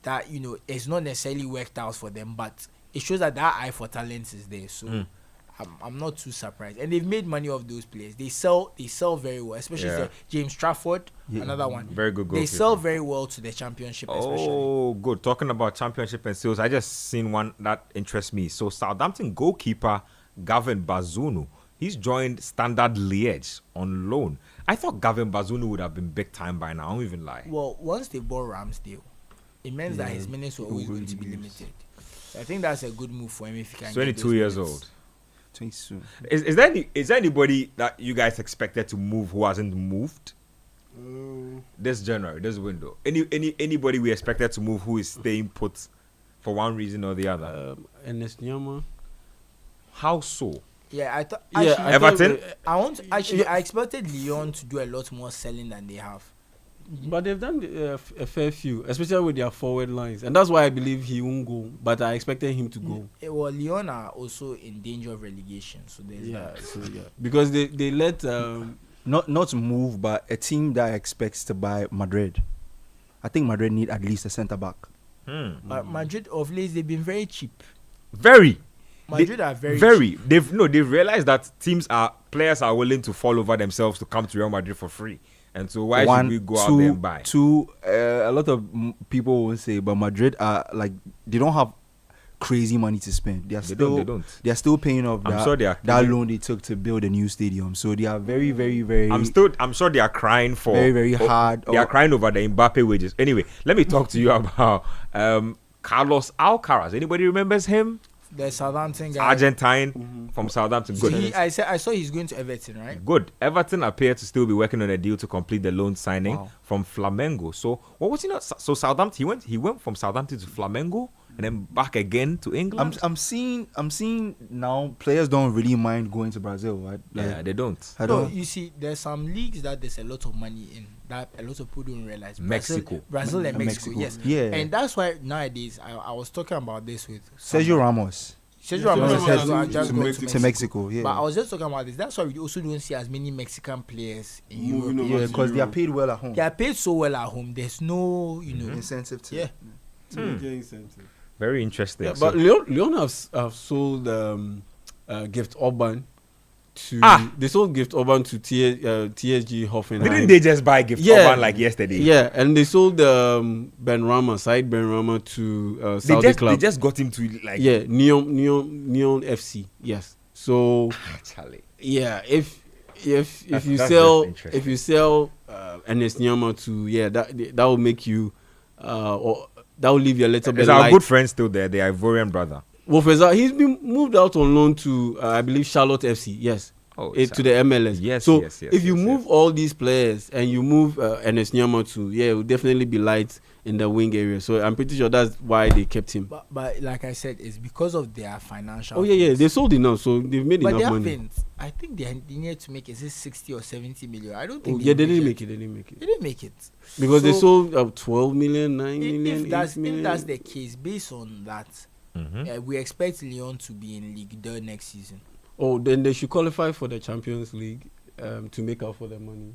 S2: that, it's not necessarily worked out for them, but it shows that eye for talent is there. So I'm not too surprised. And they've made money off those players. They sell very well, especially James Trafford, another one.
S1: Very good goalkeeper.
S2: They sell very well to the championship, especially.
S1: Oh, good. Talking about championship and sales, I just seen one that interests me. So Southampton goalkeeper Gavin Bazunu, he's joined Standard Liège on loan. I thought Gavin Bazunu would have been big time by now. I won't even lie.
S2: Well, once they bought Ramsdale, it meant that his minutes were always going to be limited. So I think that's a good move for him if he can.
S1: 22 years old.
S3: 22.
S1: Is there anybody that you guys expected to move who hasn't moved this January, this window? Anybody we expected to move who is staying put for one reason or the other?
S4: Ernest Nyama.
S1: How so?
S2: Yeah, I thought.
S1: Everton?
S2: I expected Lyon to do a lot more selling than they have.
S4: But they've done a fair few, especially with their forward lines, and that's why I believe he won't go. But I expected him to go.
S2: Well, Lyon are also in danger of relegation, so there's that.
S4: Because they let
S3: not move, but a team that expects to buy Madrid. I think Madrid need at least a centre back.
S2: But Madrid of late they've been very cheap.
S1: Very.
S2: Madrid are very cheap.
S1: They've realized that players are willing to fall over themselves to come to Real Madrid for free. And so why should we go out there and buy?
S3: A lot of people will say, but Madrid are like, they don't have crazy money to spend. They are still paying off that loan they took to build a new stadium. So they are very, very, very.
S1: I'm sure they are crying for
S3: very, very hard.
S1: They are crying over the Mbappe wages. Anyway, let me talk to you about Carlos Alcaraz. Anybody remembers him?
S2: The Southampton guy,
S1: Argentine from Southampton. Good.
S2: I saw he's going to Everton, right?
S1: Good. Everton appear to still be working on a deal to complete the loan signing from Flamengo. So what was he not? So Southampton. He went from Southampton to Flamengo and then back again to England.
S3: I'm seeing now players don't really mind going to Brazil, right?
S1: Yeah, they don't.
S2: You see, there's some leagues that there's a lot of money in that a lot of people don't realize. Brazil and Mexico, yes.
S3: Yeah.
S2: And that's why nowadays I was talking about this with
S3: Sergio Ramos.
S2: Sergio Ramos has just
S3: to Mexico. Yeah.
S2: But I was just talking about this. That's why we also don't see as many Mexican players in Europe.
S3: Yeah, because they are paid well at home.
S2: They are paid so well at home. There's no,
S3: incentive to.
S2: Yeah.
S4: incentive.
S1: Very interesting.
S4: Yeah, but Leon have sold Gift Orban to. They sold Gift Orban to TSG Hoffenheim.
S1: Didn't they just buy Gift Orban like yesterday?
S4: Yeah, and they sold Ben Rama to Saudi club.
S1: They just got him to like.
S4: Yeah, Neon FC. Yes. So.
S1: Charlie.
S4: Yeah, if you sell Ernest Nyama to that will make you or that will leave you a little bit.
S1: Is our good friend still there? The Ivorian brother.
S4: Well, he's been moved out on loan to I believe Charlotte FC. Yes. To the MLS.
S1: Yes.
S4: So if you move all these players and you move Ernest Nyama to it will definitely be light in the wing area. So I'm pretty sure that's why they kept him.
S2: But like I said, it's because of their financial.
S4: Oh yeah, they sold enough, so they've made enough money.
S2: I think they needed to make 60 or 70 million. I don't think.
S4: They didn't make it.
S2: They didn't make it
S4: because they sold 12 million, 9 million.
S2: If that's the case, based on that, we expect Lyon to be in Ligue 2 next season.
S4: Oh, then they should qualify for the Champions League to make up for the money.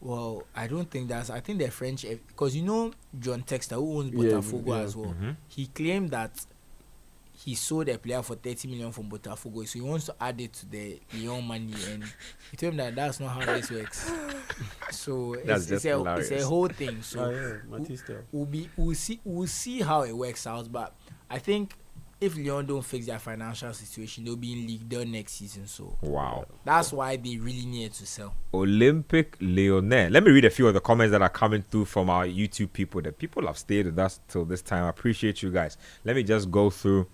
S2: Well, I don't think that's. I think the French, because John Textor, who owns Botafogo as well, he claimed that he sold a player for 30 million from Botafogo, so he wants to add it to the Lyon money, and he told him that that's not how this works. So it's a whole thing. So
S4: Mathis Tel.
S2: we'll see how it works out, but I think if Lyon don't fix their financial situation, they'll be in Ligue 2 next season. So that's why they really need to sell.
S1: Olympic Lyonnais. Let me read a few of the comments that are coming through from our YouTube people. The people have stayed with us till this time. I appreciate you guys. Let me just go through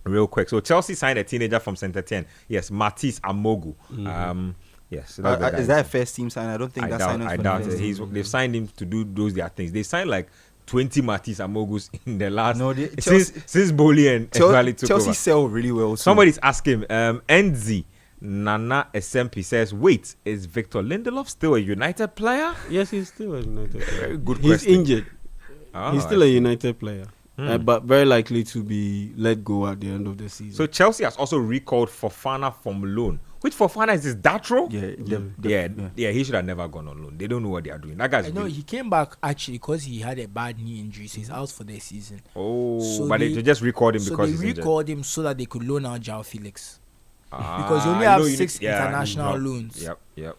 S1: real quick. So Chelsea signed a teenager from Saint-Etienne. Yes, Mathis Amogu. Yes. So
S3: is that a first team sign? I don't think that's signing.
S1: I doubt it. They've signed him to do those their things. They signed like 20 Mathis Amogus in the last since Boli and Ekwali took over.
S3: Chelsea sell really well.
S1: Somebody's asking NZ Nana SMP says, wait, is Victor Lindelof still a United player?
S4: Yes, he's still a United player.
S1: Very good
S4: He's
S1: question.
S4: injured. He's still a United player. But very likely to be let go at the end of the season.
S1: So Chelsea has also recalled Fofana from loan. Which Fofana is this? Datro? Yeah, he should have never gone on loan. They don't know what they are doing. That guy's
S2: he came back actually because he had a bad knee injury, so he's out for the season.
S1: They just recalled him because he's injured.
S2: They recalled him so that they could loan out Joao Felix. Because you only have 6 international loans.
S1: Yep.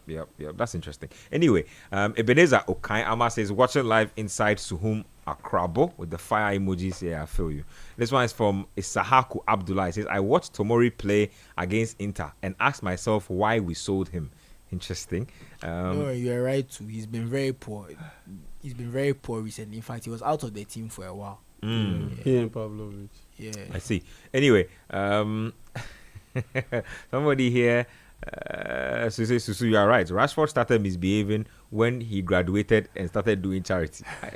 S1: That's interesting. Anyway, Ebenezer Okayama says, watching live inside Suhum Akrabo with the fire emojis. Yeah, I feel you. This one is from Isahaku Abdullah. He says, I watched Tomori play against Inter and asked myself why we sold him. Interesting.
S2: No, you're right too. He's been very poor. He's been very poor recently. In fact, he was out of the team for a while.
S4: He and Pavlovic.
S2: Yeah.
S1: I see. Anyway, somebody here Susu, you are right. Rashford started misbehaving when he graduated and started doing charity. I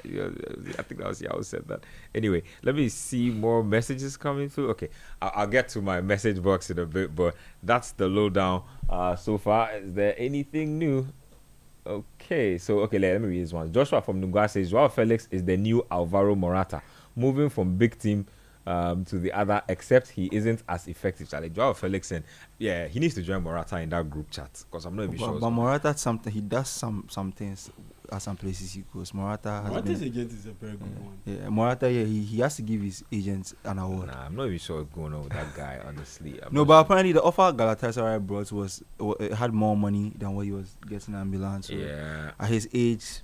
S1: think that was Yao said that. Anyway, let me see more messages coming through. Okay, I'll get to my message box in a bit, but that's the lowdown so far. Is there anything new? Okay, so let me read this one. Joshua from Nugua says Joao Felix is the new Alvaro Morata, moving from big team to the other, except he isn't as effective. Charlie, Joao Felix, and he needs to join Morata in that group chat because I'm not even sure.
S3: But Morata, he does some things at some places he goes.
S4: Morata's agent is a very good one.
S3: Yeah, Morata, he has to give his agents an award.
S1: Nah, I'm not even sure what's going on with that guy, honestly.
S3: But apparently the offer Galatasaray brought it had more money than what he was getting at Milan. So at his age,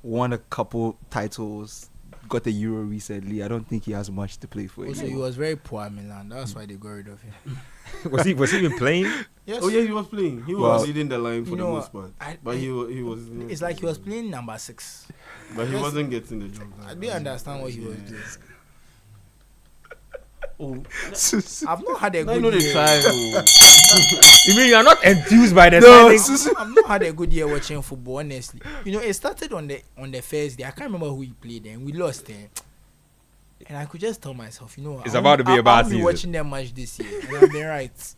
S3: won a couple titles, got the Euro recently. I don't think he has much to play for.
S2: Also, he was very poor at Milan. That's why they got rid of him.
S1: was he even playing?
S2: Yes.
S4: Oh yeah, he was playing. He was leading the line for the most part. But he was.
S2: It's like he was playing number 6.
S4: But he wasn't getting the job.
S2: I didn't understand what he was doing.
S4: Oh,
S2: I've not had a
S4: I
S2: good
S4: know they
S2: year.
S4: tried.
S1: You mean you are not enthused by the signings?
S2: I've not had a good year watching football, honestly. It started on the first day. I can't remember who he played and we lost him. And I could just tell myself,
S1: It's about to be a bad
S2: I'll be
S1: season.
S2: watching them match this year. And I've been right.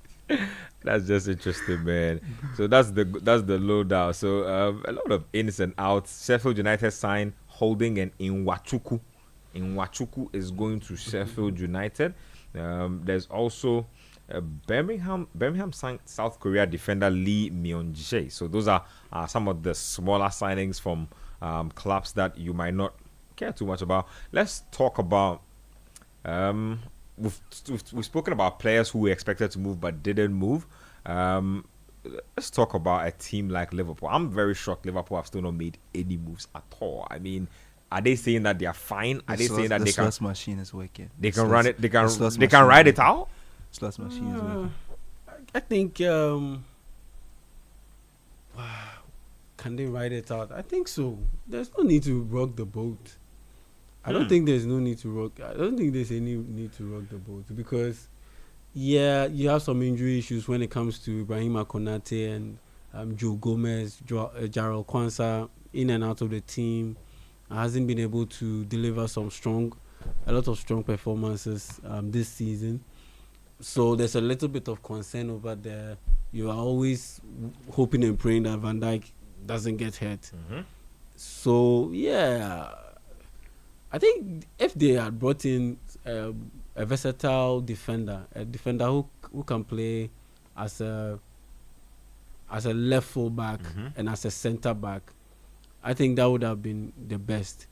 S1: That's just interesting, man. So that's the lowdown. So a lot of ins and outs. Sheffield United signed Holding and Inwachuku. Inwachuku is going to Sheffield United. There's also Birmingham signed South Korea defender Lee Myung-jae. So those are some of the smaller signings from clubs that you might not care too much about. Let's talk about we've spoken about players who were expected to move but didn't move. Let's talk about a team like Liverpool. I'm very shocked Liverpool have still not made any moves at all. I mean, are they saying that they are fine? Are they saying that they can?
S3: The machine is working.
S1: They can run it. They can ride it out.
S3: Slush machine is working.
S4: I think. Can they ride it out? I think so. There's no need to rock the boat. I don't think there's no need to rock. I don't think there's any need to rock the boat because, you have some injury issues when it comes to Ibrahima Konate and Joe Gomez, Jarrell Kwanzaa in and out of the team. Hasn't been able to deliver a lot of strong performances this season. So there's a little bit of concern over there. You are always hoping and praying that Van Dijk doesn't get hurt.
S1: Mm-hmm.
S4: So I think if they had brought in a versatile defender, a defender who can play as a left full back and as a centre back, I think that would have been the best.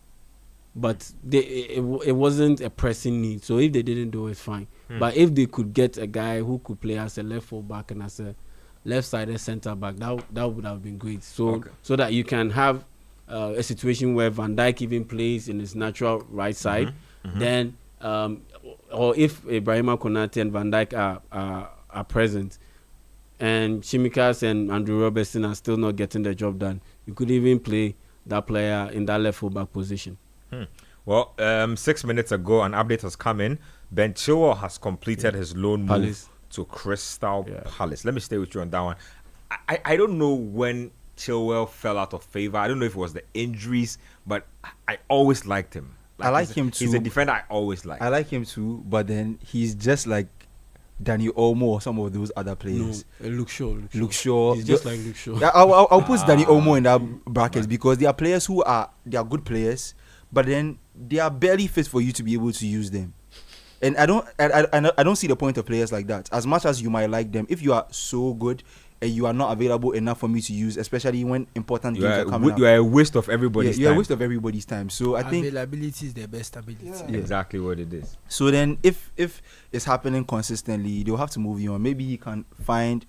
S4: But it wasn't a pressing need. So if they didn't do it, fine. But if they could get a guy who could play as a left full back and as a left-sided centre back, that would have been great. So that you can have a situation where Van Dijk even plays in his natural right side, then or if Ibrahima Konate and Van Dijk are present, and Tsimikas and Andrew Robertson are still not getting the job done, you could even play that player in that left full back position.
S1: Well, 6 minutes ago, an update has come in. Ben Chilwell has completed his loan move to Crystal Palace. Let me stay with you on that one. I don't know when Chilwell fell out of favor. I don't know if it was the injuries, but I always liked him.
S3: I like him too.
S1: He's a defender I always like.
S3: I like him too, but then he's just like Danny Olmo or some of those other players.
S4: No, Luke
S3: Shaw.
S4: He's just like Luke Shaw.
S3: I'll put Danny Olmo in that bracket because they are players they are good players, but then they are barely fit for you to be able to use them. And I don't see the point of players like that. As much as you might like them, if you are so good and you are not available enough for me to use, especially when important games are coming up,
S1: you are a waste of everybody's time.
S3: You're a waste of everybody's time. So I think
S2: availability is the best ability.
S1: Yeah. Exactly what it is.
S3: So then, if it's happening consistently, they'll have to move you on. Maybe he can find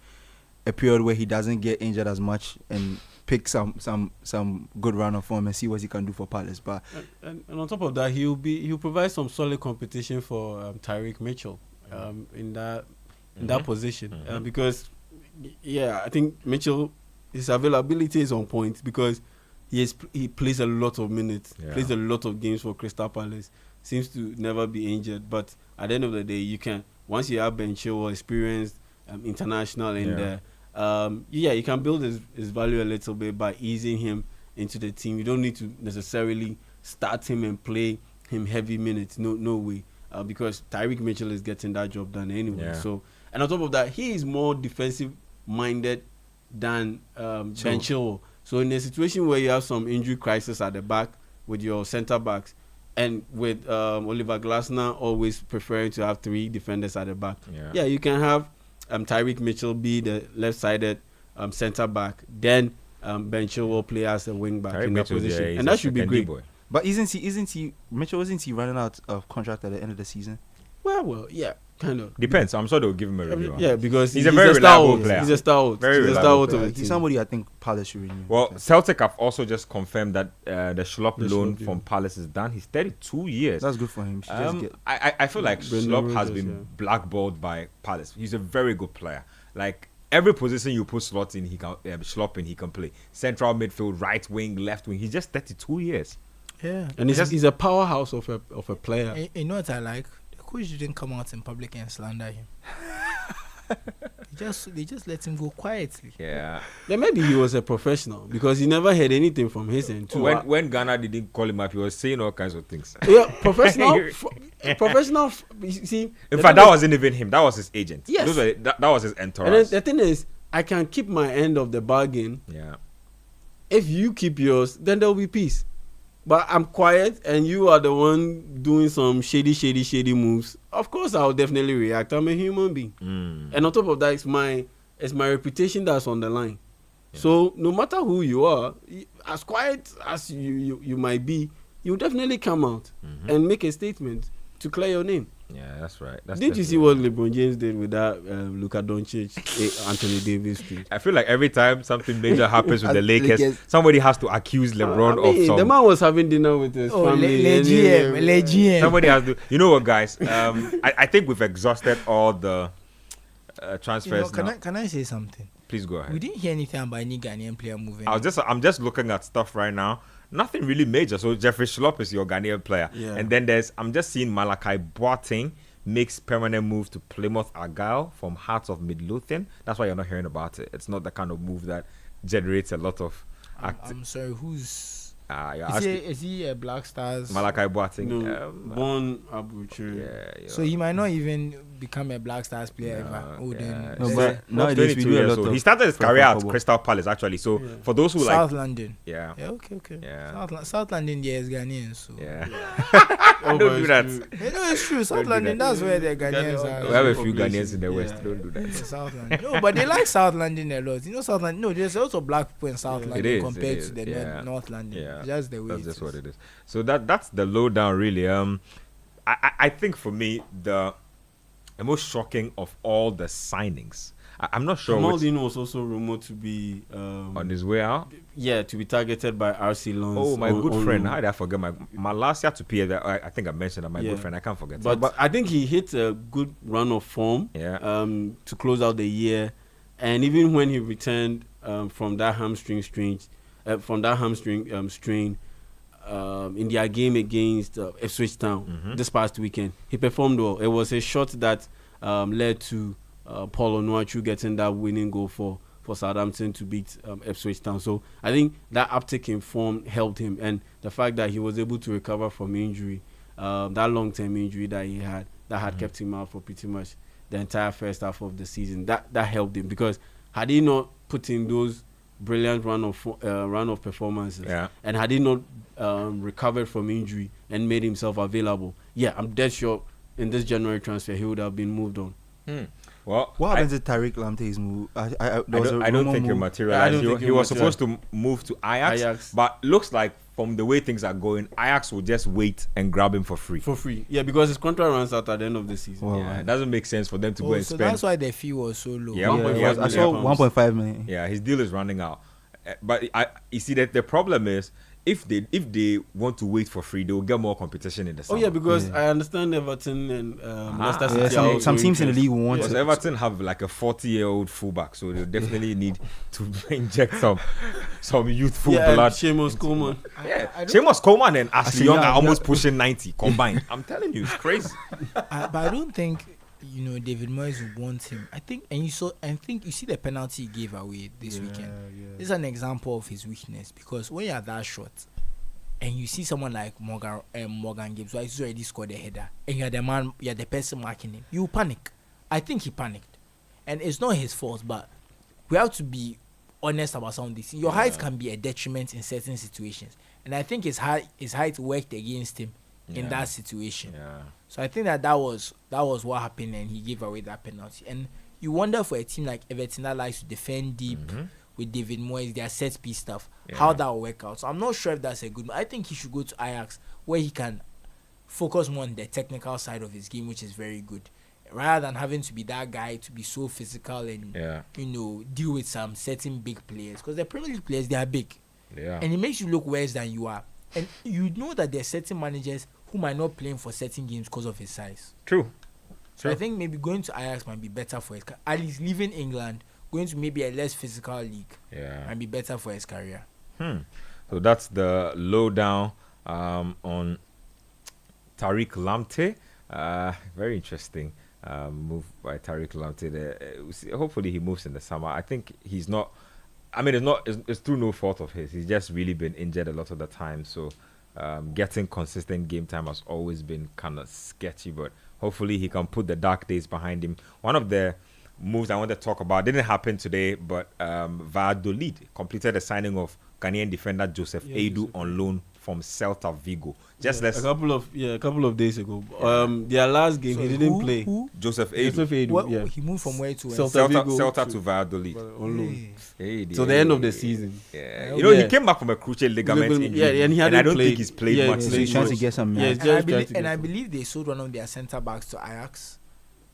S3: a period where he doesn't get injured as much and pick some good run of form and see what he can do for Palace. But
S4: and on top of that, he'll provide some solid competition for Tyreek Mitchell in that position because I think Mitchell, his availability is on point because he plays a lot of minutes, plays a lot of games for Crystal Palace, seems to never be injured. But at the end of the day, you can, once you have Ben Chilwell, experienced international in there, you can build his value a little bit by easing him into the team. You don't need to necessarily start him and play him heavy minutes. No way. Because Tyreek Mitchell is getting that job done anyway. Yeah. So, and on top of that, he is more defensive minded than Ben Chilwell. So in a situation where you have some injury crisis at the back with your centre backs, and with Oliver Glasner always preferring to have 3 defenders at the back, you can have Tyreek Mitchell be the left-sided centre back, then Ben Chilwell play as a wing back in that position, and that should be great.
S3: But isn't he running out of contract at the end of the season?
S4: Well, yeah, kind of.
S1: Depends. I'm sure they'll give him a review.
S4: Yeah, because
S1: he's a very reliable player.
S4: He's a star.
S1: Very reliable
S3: player. He's somebody I think Palace should renew.
S1: Well, Celtic have also just confirmed that the Schlupp loan from Palace is done. He's 32 years.
S3: That's good for him.
S1: I feel like Schlupp has been blackballed by Palace. He's a very good player. Like every position you put Schlupp in, he can play. Central midfield, right wing, left wing. He's just 32 years.
S2: Yeah,
S4: and he's a powerhouse of a player.
S2: You know what I like? Coach didn't come out in public and slander him. They just let him go quietly.
S1: Yeah.
S4: Then maybe he was a professional because he never heard anything from his end too.
S1: When Ghana didn't call him up, he was saying all kinds of things.
S4: Yeah, professional. You see,
S1: in fact, that wasn't even him. That was his agent.
S4: Yes,
S1: that was his entourage.
S4: And then the thing is, I can keep my end of the bargain.
S1: Yeah.
S4: If you keep yours, then there will be peace. But I'm quiet, and you are the one doing some shady moves. Of course, I'll definitely react. I'm a human being, and on top of that, it's my reputation that's on the line. Yeah. So no matter who you are, as quiet as you might be, you definitely come out and make a statement to clear your name.
S1: Yeah, that's right.
S4: Didn't you see what LeBron James did with that Luka Doncic, Anthony Davis tweet?
S1: I feel like every time something major happens with the Lakers, somebody has to accuse LeBron of something.
S4: The man was having dinner with his family.
S2: GM.
S1: Somebody has to. You know what, guys? I think we've exhausted all the transfers now.
S2: Can I say something?
S1: Please go ahead.
S2: We didn't hear anything about any Ghanaian player moving.
S1: I'm just looking at stuff right now. Nothing really major. So Jeffrey Schlupp is your Ghanaian player. Yeah. And then I'm just seeing Malachi Boateng makes permanent move to Plymouth Argyle from Hearts of Midlothian. That's why you're not hearing about it. It's not the kind of move that generates a lot of
S2: I'm sorry, who's...
S1: Is
S2: he a Black Stars?
S1: Malachi Boateng.
S4: No, born Abuchi.
S1: Yeah.
S2: So he might not even become a Black Stars player ever.
S3: But nowadays we do a lot of...
S1: He started his career at Crystal Palace, actually. So for those who
S2: South London.
S1: Yeah.
S2: Okay.
S1: Yeah.
S2: South London, is Ghanaian, so...
S1: Yeah. Don't do that.
S2: It's true. South London, that's where the Ghanaians are.
S1: We have a few Ghanaians in the West. Don't do that.
S2: South London. No, but they like South London a lot. You know South London? No, there's also black people in South London compared to the North London.
S1: Yeah.
S2: Just the way
S1: that's just what it is. So that's the lowdown, really. I think for me the most shocking of all the signings. I'm not sure.
S4: Maldini was also rumored to be
S1: on his way out.
S4: Yeah, to be targeted by RC Lons.
S1: Oh, my good friend. How did I forget my last year to PA? I think I mentioned that my good friend. I can't forget.
S4: But I think he hit a good run of form.
S1: Yeah.
S4: To close out the year, and even when he returned from that hamstring strain, in their game against Ipswich Town this past weekend, he performed well. It was a shot that led to Paul Onuachu getting that winning goal for Southampton to beat Ipswich Town. So I think that uptick in form helped him, and the fact that he was able to recover from injury, that long-term injury that he had, that had kept him out for pretty much the entire first half of the season, that helped him, because had he not put in those brilliant run of performances, and had he not recovered from injury and made himself available, I'm dead sure in this January transfer he would have been moved on.
S1: Well,
S3: what happened to Tariq Lamptey's move?
S1: I don't think he materialized. He was supposed to move to Ajax, but looks like from the way things are going, Ajax will just wait and grab him for free.
S4: Yeah, because his contract runs out at the end of the season.
S1: Wow. Yeah, it doesn't make sense for them to go and spend.
S2: That's why the fee was so low.
S3: I saw 1.5 million.
S1: Yeah, his deal is running out. But you see that the problem is, if they want to wait for free, they will get more competition in the summer.
S4: Oh yeah, because I understand Everton and Leicester City.
S3: Some teams in the league want
S1: to. Everton have like a 40-year-old fullback, so they definitely need to inject some youthful blood.
S4: Seamus Coleman.
S1: Seamus Coleman and Ashley Young are almost pushing 90 combined. I'm telling you, it's crazy.
S2: But I don't think David Moyes would want him. I think you see the penalty he gave away this weekend. This is an example of his weakness, because when you're that short and you see someone like Morgan Gibbs, who has already scored a header, and you're the person marking him, you panic. I think he panicked, and it's not his fault, but we have to be honest about some of these. Your height can be a detriment in certain situations, and I think his height worked against him in that situation.
S1: Yeah.
S2: So I think that was what happened, and he gave away that penalty. And you wonder for a team like Everton that likes to defend deep with David Moyes, their set piece stuff, how that will work out. So I'm not sure if that's a good. I think he should go to Ajax where he can focus more on the technical side of his game, which is very good, rather than having to be that guy to be so physical and deal with some certain big players, because the Premier League players, they are big, and it makes you look worse than you are. And you know that there are certain managers who might not play him for certain games because of his size.
S1: True.
S2: So I think maybe going to Ajax might be better for his at least leaving England, going to maybe a less physical league might be better for his career.
S1: So that's the lowdown on Tariq Lamptey. Very interesting move by Tariq Lamptey there. Hopefully he moves in the summer. I think he's not. I mean, it's through no fault of his. He's just really been injured a lot of the time. So getting consistent game time has always been kind of sketchy. But hopefully he can put the dark days behind him. One of the moves I want to talk about didn't happen today, but Valladolid completed the signing of Ghanaian defender Joseph Edu on loan from Celta Vigo.
S4: A couple of days ago. Their last game, he didn't play.
S2: Who?
S1: Joseph Edu.
S2: What, he moved from where to where?
S1: Celta to Valladolid.
S4: On loan.
S1: Hey,
S4: So the end of the season.
S1: Yeah. He came back from a crucial ligament injury.
S4: And he
S1: I
S4: hadn't
S1: don't
S4: played.
S1: think he's played much.
S3: So he's trying to get some.
S2: I believe they sold one of their centre backs to Ajax.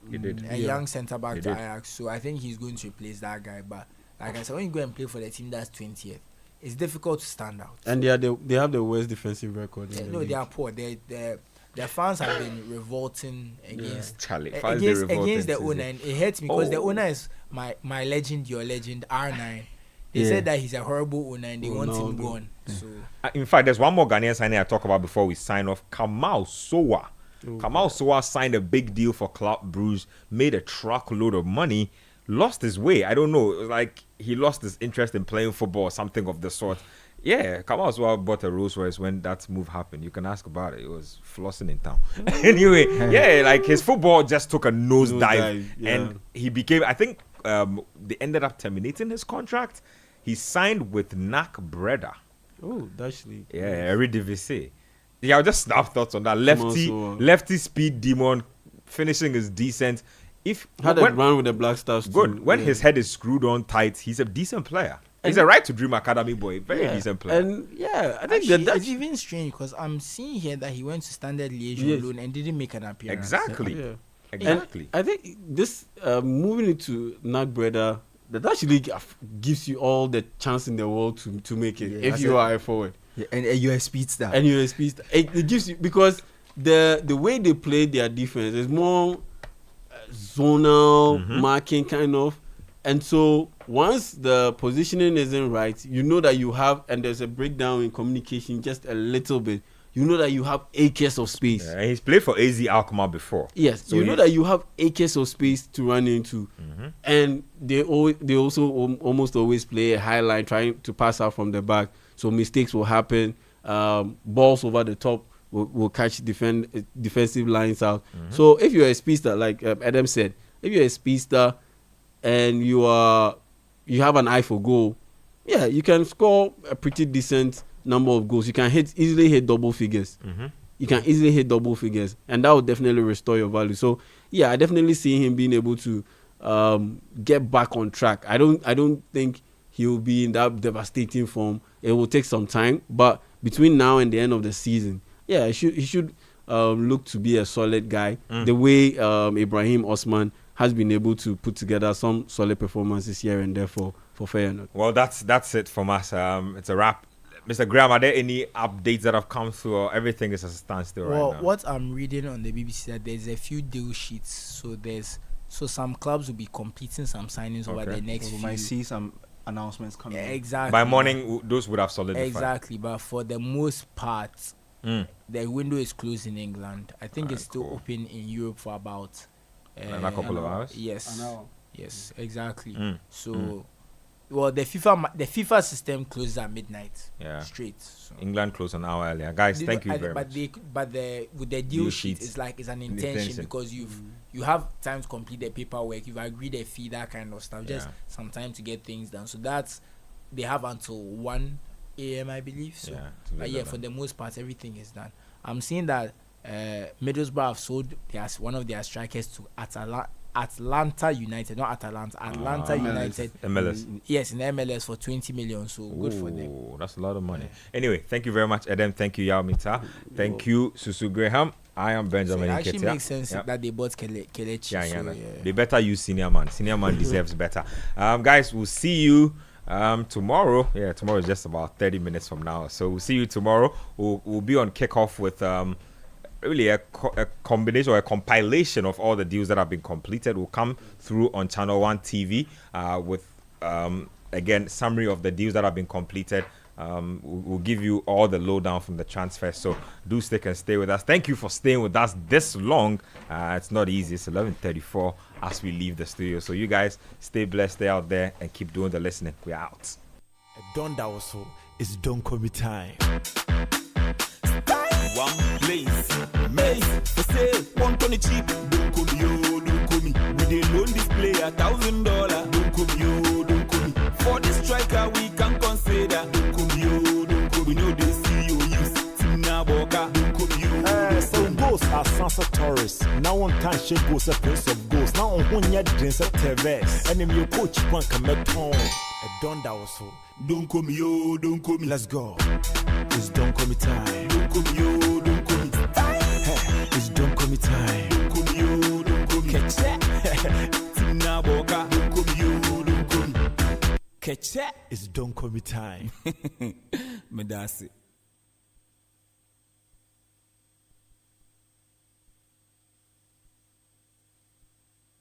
S1: He did.
S2: A young centre back
S1: He
S2: to
S1: did.
S2: Ajax. So I think he's going to replace that guy. But like I said, when you go and play for the team that's 20th, it's difficult to stand out.
S4: And they have the worst defensive record. In the league.
S2: They are poor. Their fans have been revolting against against the owner, and it hurts me because the owner is my legend, your legend, R9. They said that he's a horrible owner and they want him gone. So
S1: in fact, there's one more Ghanaian signing I talk about before we sign off. Kamal Sowa. Kamal Sowa signed a big deal for Club Brugge, made a truckload of money, lost his way. I don't know, like he lost his interest in playing football or something of the sort. Yeah, Kamal Sowa bought a Rolls Royce when that move happened. You can ask about it. It was flossing in town. Anyway, like his football just took a nosedive, and he became. I think they ended up terminating his contract. He signed with NAC Breda.
S4: Oh, Dutch league.
S1: Yeah, Eredivisie. Yeah, I'll just snap thoughts on that. Lefty speed demon, finishing is decent.
S4: Had a run with the Black Stars too.
S1: Good. When his head is screwed on tight, he's a decent player. He's a right to dream academy boy. Very decent player.
S4: And I think
S2: it's even strange because I'm seeing here that he went to Standard Liège alone and didn't make an appearance.
S1: Exactly.
S4: And I think this moving into NAC Breda, the Dutch league gives you all the chance in the world to make it if you are a forward.
S3: Yeah, and you're a speedster.
S4: It gives you, because the way they play their defense is more zonal marking kind of, and so once the positioning isn't right, you know that you have, and there's a breakdown in communication just a little bit, you know that you have acres of space.
S1: Yeah, he's played for AZ Alkmaar before.
S4: Yes, so you know that you have acres of space to run into, and they also almost always play a high line, trying to pass out from the back, so mistakes will happen. Balls over the top will catch defensive lines out. So if you're a speedster, like Adam said, if you're a speedster and you have an eye for goal, you can score a pretty decent number of goals. You can easily hit double figures. You can easily hit double figures, and that will definitely restore your value. So I definitely see him being able to get back on track. I don't think he'll be in that devastating form. It will take some time, but between now and the end of the season, he should look to be a solid guy. The way Ibrahim Osman has been able to put together some solid performances here and there for Feyenoord.
S1: Well, that's it from us. It's a wrap. Mr. Graham, are there any updates that have come through, or everything is at a standstill right now?
S2: Well, what I'm reading on the BBC, that there's a few deal sheets. So some clubs will be completing some signings over the next few.
S3: We might see some announcements coming.
S2: Exactly.
S1: By morning, those would have solidified.
S2: Exactly, but for the most part, the window is closed in England. I think it's still open in Europe for about
S1: a couple of hours.
S2: Yes. An hour. Yes, exactly. So, well, the FIFA system closes at midnight. Straight. So.
S1: England closed an hour earlier, guys. Thank you very much.
S2: But with the deal sheet, it's an intention because you have time to complete the paperwork. You've agreed a fee, that kind of stuff. Just some time to get things done. So that's they have until 1 a.m. I believe. So, but yeah, for the most part, everything is done. I'm seeing that Middlesbrough have sold one of their strikers to Atlanta United, not Atalanta. Atlanta United.
S1: MLS.
S2: Yes, in MLS for 20 million. So good for them.
S1: That's a lot of money. Anyway, thank you very much, Edem. Thank you, Yao Mita. Thank you, Susu Graham. I am Benjamin.
S2: So it actually makes sense that they bought Kelechi.
S1: Yeah. They better use senior man. Senior man deserves better. Guys, we'll see you tomorrow. Yeah, tomorrow is just about 30 minutes from now. So we'll see you tomorrow. We'll be on kickoff with really a combination or a compilation of all the deals that have been completed. Will come through on Channel 1 TV with again summary of the deals that have been completed. We'll give you all the lowdown from the transfer. So do stick and stay with us. Thank you for staying with us this long. It's not easy. It's 11:34 as we leave the studio. So you guys stay blessed, stay out there, and keep doing the listening. We're out.
S5: Danso, it's Donkomi time. One place, May for sale, 120 cheap. Donkomi, yo, Donkomi. We dey loan this player $1,000. Donkomi, yo, Donkomi. For this striker, we can consider. Donkomi, yo, Donkomi. We know they see you use. Tina Boka, Donkomi, yo.
S6: Some ghosts are Sansa Taurus. Now on time, she goes a prince of ghosts. Now on one yard, drinks a Teves. And then your coach, one come at home.
S5: Danso, Donkomi, yo, Donkomi. Let's go. It's Donkomi time.
S6: Donkomi, yo, Donkomi.
S5: It's Donkomi time.
S6: Donkomi, yo, Donkomi.
S5: Catch that. Tina Boka.
S6: Donkomi, yo, Donkomi.
S5: Catch that. It's Donkomi time.
S6: Medasi.